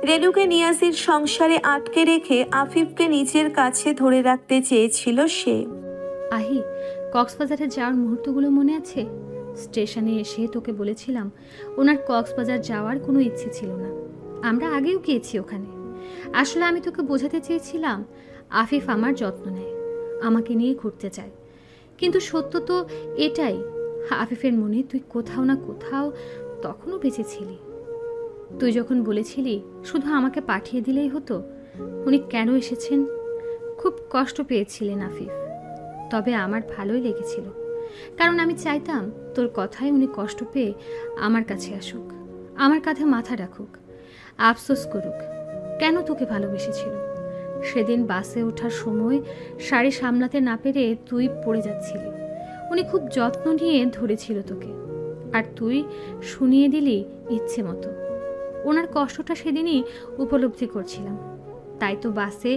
রেনুকে নিয়াজির সংসারে আটকে রেখে আফিফকে নিজের কাছে ধরে রাখতে চেয়েছিল সে। আহি, কক্সবাজারে যাওয়ার মুহূর্তগুলো মনে আছে? স্টেশনে এসে তোকে বলেছিলাম ওনার কক্সবাজার যাওয়ার কোনো ইচ্ছে ছিল না। আমরা আগেও গিয়েছি ওখানে। আসলে আমি তোকে বোঝাতে চেয়েছিলাম আফিফ আমার যত্ন নেয়, আমাকে নিয়ে ঘুরতে চায়। কিন্তু সত্য তো এটাই, আফিফের মনে তুই কোথাও না কোথাও তখনও বেঁচে ছিলি। তুই যখন বলেছিলি শুধু আমাকে পাঠিয়ে দিলেই হতো, উনি কেন এসেছেন? খুব কষ্ট পেয়েছিলেন আফিফ, তবে আমার ভালোই লেগেছিল, কারণ আমি চাইতাম তোর কথায় উনি কষ্ট পেয়ে আমার কাছে আসুক, আমার কাঁধে মাথা রাখুক, আফসোস করুক কেন তোকে ভালোবেসেছিল। সেদিন বাসে ওঠার সময় শাড়ি সামলাতে না পেরে তুই পড়ে যাচ্ছিলি। উনি খুব যত্ন নিয়ে ধরেছিল তোকে, আর তুই শুনিয়ে দিলি ইচ্ছে মতো। ওনার কষ্টটা সেদিনই উপলব্ধি করছিলাম, তাই তো বাসে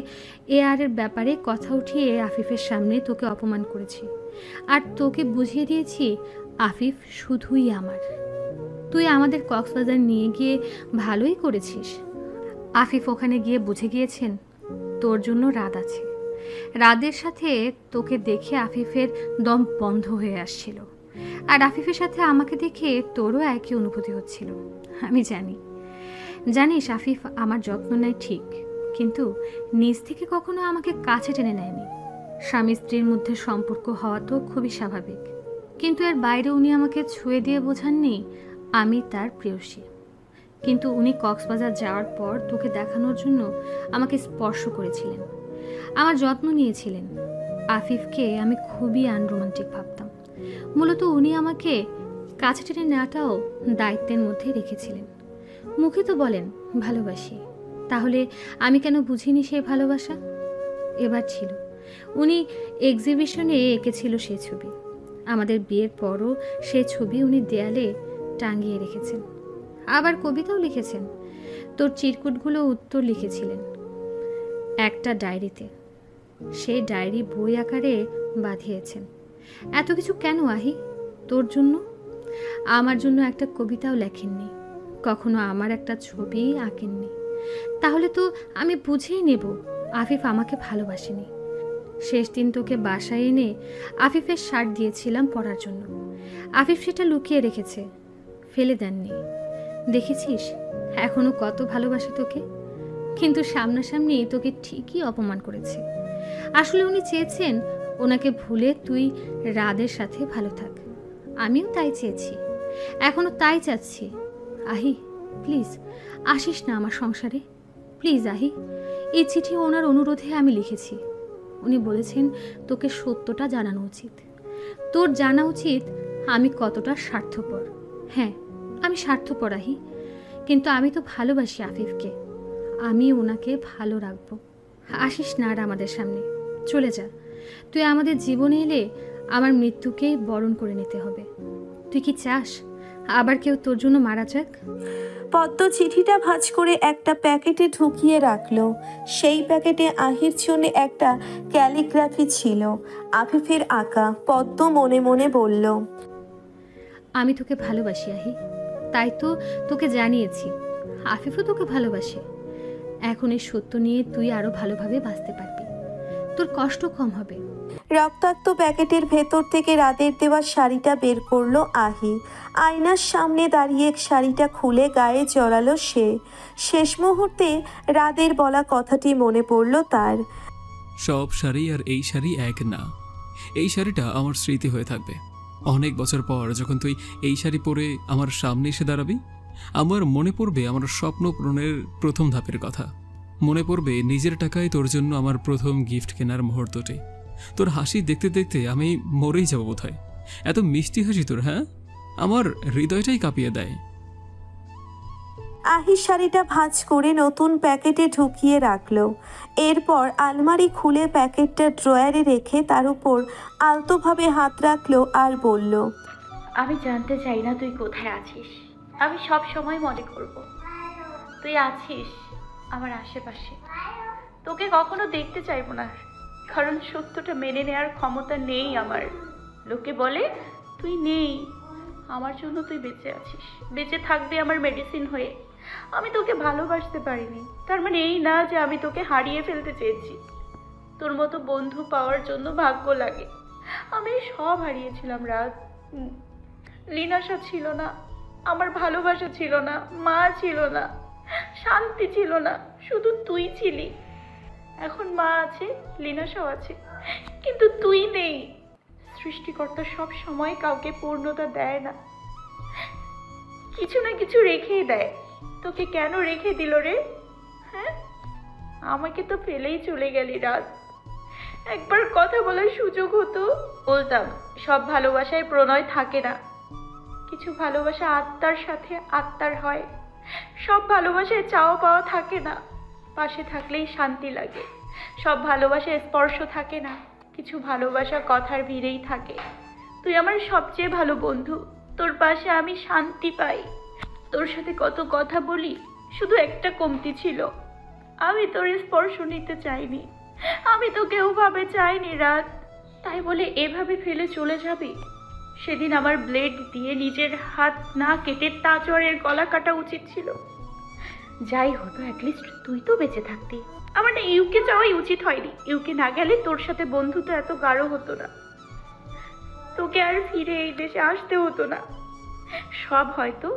এআরের ব্যাপারে কথা উঠিয়ে আফিফের সামনে তোকে অপমান করেছি, আর তোকে বুঝিয়ে দিয়েছি আফিফ শুধুই আমার। তুই আমাদের কক্সবাজার নিয়ে গিয়ে ভালোই করেছিস। আফিফ ওখানে গিয়ে বুঝে গিয়েছেন তোর জন্য রাত আছে। রাদের সাথে তোকে দেখে আফিফের দম বন্ধ হয়ে আসছিল, আর আফিফের সাথে আমাকে দেখে তোরও একই অনুভূতি হচ্ছিল। আমি জানিস আফিফ আমার যত্ন নেয় ঠিক, কিন্তু নিজ থেকে কখনো আমাকে কাছে টেনে নেয়নি। স্বামী স্ত্রীর মধ্যে সম্পর্ক হওয়া তো খুবই স্বাভাবিক, কিন্তু এর বাইরে উনি আমাকে ছুঁয়ে দিয়ে বোঝাননি আমি তার প্রেয়সী। কিন্তু উনি কক্সবাজার যাওয়ার পর তোকে দেখানোর জন্য আমাকে স্পর্শ করেছিলেন, আমার যত্ন নিয়েছিলেন। আফিফকে আমি খুবই আনরোমান্টিক ভাবতাম। মূলত উনি আমাকে কাছে টেনে নেওয়াটাও দায়িত্বের মধ্যে রেখেছিলেন। মুখে তো বলেন ভালোবাসি, তাহলে আমি কেন বুঝিনি সে ভালোবাসা? এবার ছিল, উনি এক্সিবিশনে এঁকেছিল সে ছবি। আমাদের বিয়ের পরও সে ছবি উনি দেয়ালে টাঙিয়ে রেখেছেন, আবার কবিতাও লিখেছেন। তোর চিরকুটগুলো উত্তর লিখেছিলেন একটা ডায়েরিতে, সেই ডায়েরি বই আকারে বাঁধিয়েছেন। এত কিছু কেন আহি? তোর জন্য। আমার জন্য একটা কবিতাও লেখেননি, কখনো আমার একটা ছবি আঁকেননি। তাহলে তো আমি বুঝেই নেব আফিফ আমাকে ভালোবাসেনি। শেষ দিন তোকে বাসায় এনে আফিফের শার্ট দিয়েছিলাম পরার জন্য। আফিফ সেটা লুকিয়ে রেখেছে, ফেলে দেননি। দেখেছিস এখনো কত ভালোবাসে তোকে, কিন্তু সামনাসামনি তোকে ঠিকই অপমান করেছে। আসলে উনি চেয়েছেন ওনাকে ভুলে তুই রাদের সাথে ভালো থাক। আমিও তাই চেয়েছি, এখনো তাই চাচ্ছি। আহি প্লিজ আসিস না আমার সংসারে, প্লিজ আহি। এই চিঠি ওনার অনুরোধে আমি লিখেছি। উনি বলেছেন তোকে সত্যটা জানানো উচিত। তোর জানা উচিত আমি কতটা স্বার্থপর। হ্যাঁ আমি স্বার্থপর আহি, কিন্তু আমি তো ভালোবাসি আফিফকে, আমি ওনাকে ভালো রাখবো। আসিস না আর আমাদের সামনে, চলে যা। তুই আমাদের জীবনে এলে আমার মৃত্যুকে বরণ করে নিতে হবে। তুই কি চাস আবার কেউ তোর জন্য মারা যাক? পদ্ম চিঠিটা ভাঁজ করে একটা প্যাকেটে ঢুকিয়ে রাখলো। সেই প্যাকেটে আহির জন্য একটা ক্যালিগ্রাফি ছিল, আফিফের আঁকা। পদ্ম মনে মনে বলল, আমি তোকে ভালোবাসি আহি, তাই তো তোকে জানিয়েছি। আফিফও তোকে ভালোবাসে। এখন এই সত্য নিয়ে তুই আরো ভালোভাবে বাঁচতে পারবি, তোর কষ্ট কম হবে। রক্তাক্ত প্যাকেটের ভেতর থেকে রাতের দেওয়া শাড়িটা বের করলো আহি। আয়নার সামনে দাঁড়িয়ে শাড়িটা খুলে গায়ে জড়ালো সে। শেষ মুহূর্তে রাতের বলা কথাটি মনে পড়লো তার। সব শাড়ি আর এই শাড়ি এক না। এই শাড়িটা আমার স্মৃতি হয়ে থাকবে। অনেক বছর পর যখন তুই এই শাড়ি পরে আমার সামনে এসে দাঁড়াবি, আমার মনে পড়বে আমার স্বপ্ন পূরণের প্রথম ধাপের কথা। মনে পড়বে নিজের টাকায় তোর জন্য আমার প্রথম গিফট কেনার মুহূর্তটি। তোর হাসি দেখতে দেখতে আমি মরেই যাবো বোধহয়। এত মিষ্টি হাসি তোর, হ্যাঁ, আমার হৃদয়টাই কাঁপিয়ে দেয়। আহি শাড়িটা ভাঁজ করে নতুন প্যাকেটে ঢুকিয়ে রাখলো। এরপর আলমারি খুলে প্যাকেটটা ড্রয়ারে রেখে তার উপর আলতোভাবে হাত রাখলো আর বলল, আমি জানতে চাই না তুই কোথায় আছিস। আমি সব সময় মনে করব তুই আছিস আমার আশেপাশে। তোকে কখনো দেখতে চাইবো না, কারণ সত্যটা মেনে নেওয়ার ক্ষমতা নেই আমার। লোকে বলে তুই নেই, আমার জন্য তুই বেঁচে আছিস, বেঁচে থাকবি আমার মেডিসিন হয়ে। আমি তোকে ভালোবাসতে পারিনি, তার মানে এই না যে আমি তোকে হারিয়ে ফেলতে চেয়েছি। তোর মতো বন্ধু পাওয়ার জন্য ভাগ্য লাগে। আমি সব হারিয়েছিলাম রাত। লিনাশা ছিল না, আমার ভালোবাসা ছিল না, মা ছিল না, শান্তি ছিল না, শুধু তুই ছিলি। এখন মা আছে, লিনাশাও আছে, কিন্তু তুই নেই। সৃষ্টিকর্তা সব সময় কাউকে পূর্ণতা দেয় না, কিছু না কিছু রেখেই দেয়। তোকে কেন রেখে দিল রে? হ্যাঁ, আমাকে তো ফেলেই চলে গেলি রাত। একবার কথা বলার সুযোগ হতো, বলতাম। সব ভালোবাসায় প্রণয় থাকে না, কিছু ভালোবাসা আত্মার সাথে আত্মার হয়। সব ভালোবাসায় চাওয়া পাওয়া থাকে না, পাশে থাকলেই শান্তি লাগে। সব ভালোবাসায় স্পর্শ থাকে না, কিছু ভালোবাসা কথার ভিড়েই থাকে। তুই আমার সবচেয়ে ভালো বন্ধু, তোর পাশে আমি শান্তি পাই। তোর সাথে কত কথা বলি, শুধু একটা কমতি ছিল, আমি তোর স্পর্শ নিতে চাইনি। আমি তোকে ওভাবে চাইনি রাত, তাই বলে এভাবে ফেলে চলে যাবি? সেদিন আমার ব্লেড দিয়ে নিজের হাত না কেটে তাজওয়ারের গলা কাটা উচিত ছিল। যাই হতো, অ্যাটলিস্ট তুই তো বেঁচে থাকতি। আমার না ইউকে যাওয়াই উচিত হয়নি। ইউকে না গেলে তোর সাথে বন্ধুত্ব এত গাঢ় হতো না, তোকে আর ফিরে এই দেশে আসতে হতো না। সব হয়তো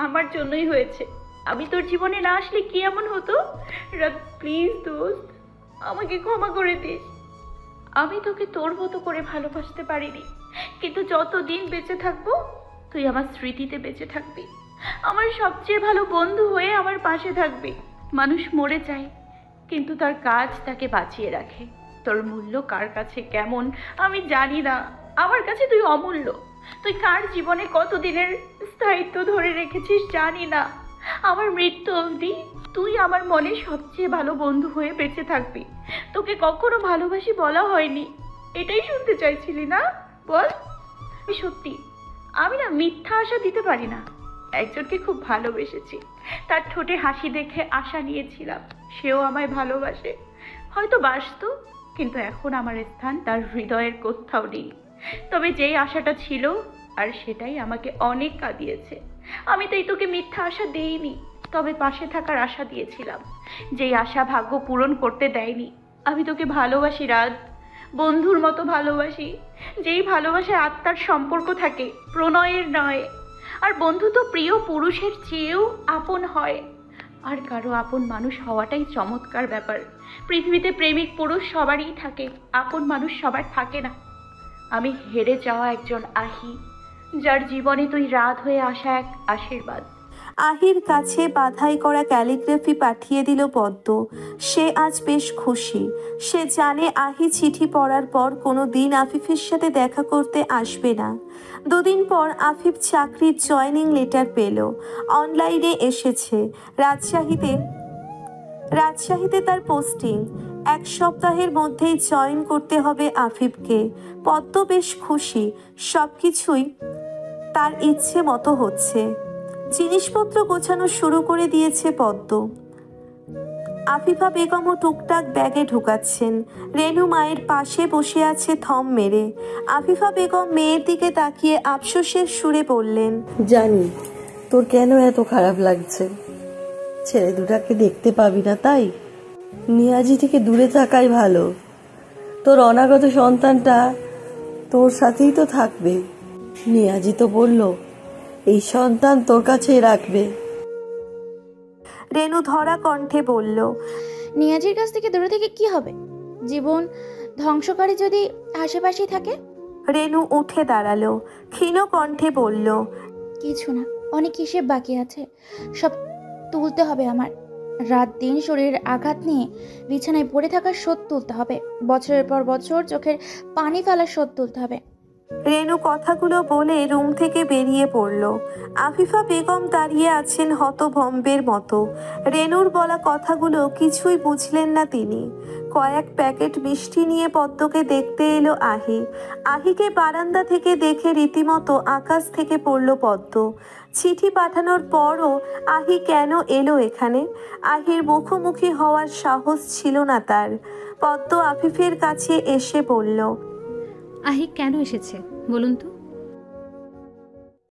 আমার জন্যই হয়েছে। আমি তোর জীবনে না আসলে কি এমন হতো? রাত, প্লিজ দোস্ত, আমাকে ক্ষমা করে দিস। আমি তোকে তোর মতো করে ভালোবাসতে পারিনি, কিন্তু যতদিন বেঁচে থাকবো তুই আমার স্মৃতিতে বেঁচে থাকবি, আমার সবচেয়ে ভালো বন্ধু হয়ে আমার পাশে থাকবি। মানুষ মরে যায়, কিন্তু তার কাজ তাকে বাঁচিয়ে রাখে। তোর মূল্য কার কাছে কেমন আমি জানি না, আমার কাছে তুই অমূল্য। তুই কার জীবনে কতদিনের স্থায়িত্ব ধরে রেখেছিস জানি না। আমার মৃত্যু অবধি তুই আমার মনে সবচেয়ে ভালো বন্ধু হয়ে বেঁচে থাকবি। তোকে কখনো ভালোবাসি বলা হয়নি, এটাই শুনতে চাইছিলি না? বল। সত্যি আমি না মিথ্যা আশা দিতে পারি না। একজনকে খুব ভালোবেসেছি, তার ঠোঁটে হাসি দেখে আশা নিয়েছিলাম সেও আমায় ভালোবাসে। হয়তো বাসতো, কিন্তু এখন আমার স্থান তার হৃদয়ের কোথাও নেই। তবে যেই আশাটা ছিল, আর সেটাই আমাকে অনেক কাঁদিয়েছে। আমি তাই তোকে মিথ্যা আশা দেইনি, তবে পাশে থাকার আশা দিয়েছিলাম। যেই আশা ভাগ্য পূরণ করতে দেয়নি। আমি তোকে ভালোবাসি রাত, বন্ধুর মতো ভালোবাসি। যেই ভালোবাসায় আত্মার সম্পর্ক থাকে, প্রণয়ের নয়। আর বন্ধু তো প্রিয় পুরুষের চেয়েও আপন হয়। আর কারো আপন মানুষ হওয়াটাই চমৎকার ব্যাপার। পৃথিবীতে প্রেমিক পুরুষ সবারই থাকে, আপন মানুষ সবার থাকে না। আমি হেরে যাওয়া একজন আহি, যার জীবনে তুই রাত হয়ে আসা এক আশীর্বাদ। আহির কাছে বাধাই করা ক্যালিগ্রাফি পাঠিয়ে দিল পদ্ম। সে আজ বেশ খুশি। সে জানে আহি চিঠি পড়ার পর কোনো দিন আফিফের সাথে দেখা করতে আসবে না। দুদিন পর আফিফ চাকরির জয়েনিং লেটার পেল। অনলাইনে এসেছে। রাজশাহীতে তার পোস্টিং। 1 সপ্তাহের মধ্যেই জয়েন করতে হবে আফিফকে। পদ্ম বেশ খুশি। সব কিছুই তার ইচ্ছে মতো হচ্ছে। জিনিসপত্র গোছানো শুরু করে দিয়েছে পদ্ম। আফিফা বেগমও টুকটাক ব্যাগে ঢুকাচ্ছেন। রেনু মায়ের পাশে বসে আছে থম মেরে। আফিফা বেগম মেয়ের দিকে তাকিয়ে আফসোসের সুরে বললেন, জানি তোর কেন এত খারাপ লাগছে। ছেলে দুটাকে দেখতে পাবি না তাই? নিয়াজি থেকে দূরে থাকাই ভালো। তোর অনাগত সন্তানটা তোর সাথেই তো থাকবে। নিয়াজি তো বলল এই সন্তান তোর কাছেই রাখবে। রেনু ধরা কণ্ঠে বলল, নিয়াজির কাছ থেকে দূরে থেকে কি হবে? জীবন ধ্বংসকারী যদি আশেপাশেই থাকে। রেনু উঠে দাঁড়ালো। ক্ষীণ কণ্ঠে বলল, কিছু না, অনেক হিসেব বাকি আছে, সব তুলতে হবে আমার। রাত দিন শরীরের আঘাত নিয়ে বিছানায় পড়ে থাকার শোধ তুলতে হবে। বছরের পর বছর চোখের পানি ফেলার শোধ তুলতে হবে। রেনু কথাগুলো বলে রুম থেকে বেরিয়ে পড়ল। আফিফা বেগম দাঁড়িয়ে আছেন হতভম্বের মতো। রেনুর বলা কথাগুলো কিছুই বুঝলেন না তিনি। কয়েক প্যাকেট মিষ্টি নিয়ে পদ্মকে দেখতে এলো আহি। আহিকে বারান্দা থেকে দেখে রীতিমতো আকাশ থেকে পড়ল পদ্ম। চিঠি পাঠানোর পরও আহি কেন এলো এখানে? আহির মুখোমুখি হওয়ার সাহস ছিল না তার। পদ্ম আফিফের কাছে এসে বলল, আহি কেন এসেছে বলুন তো?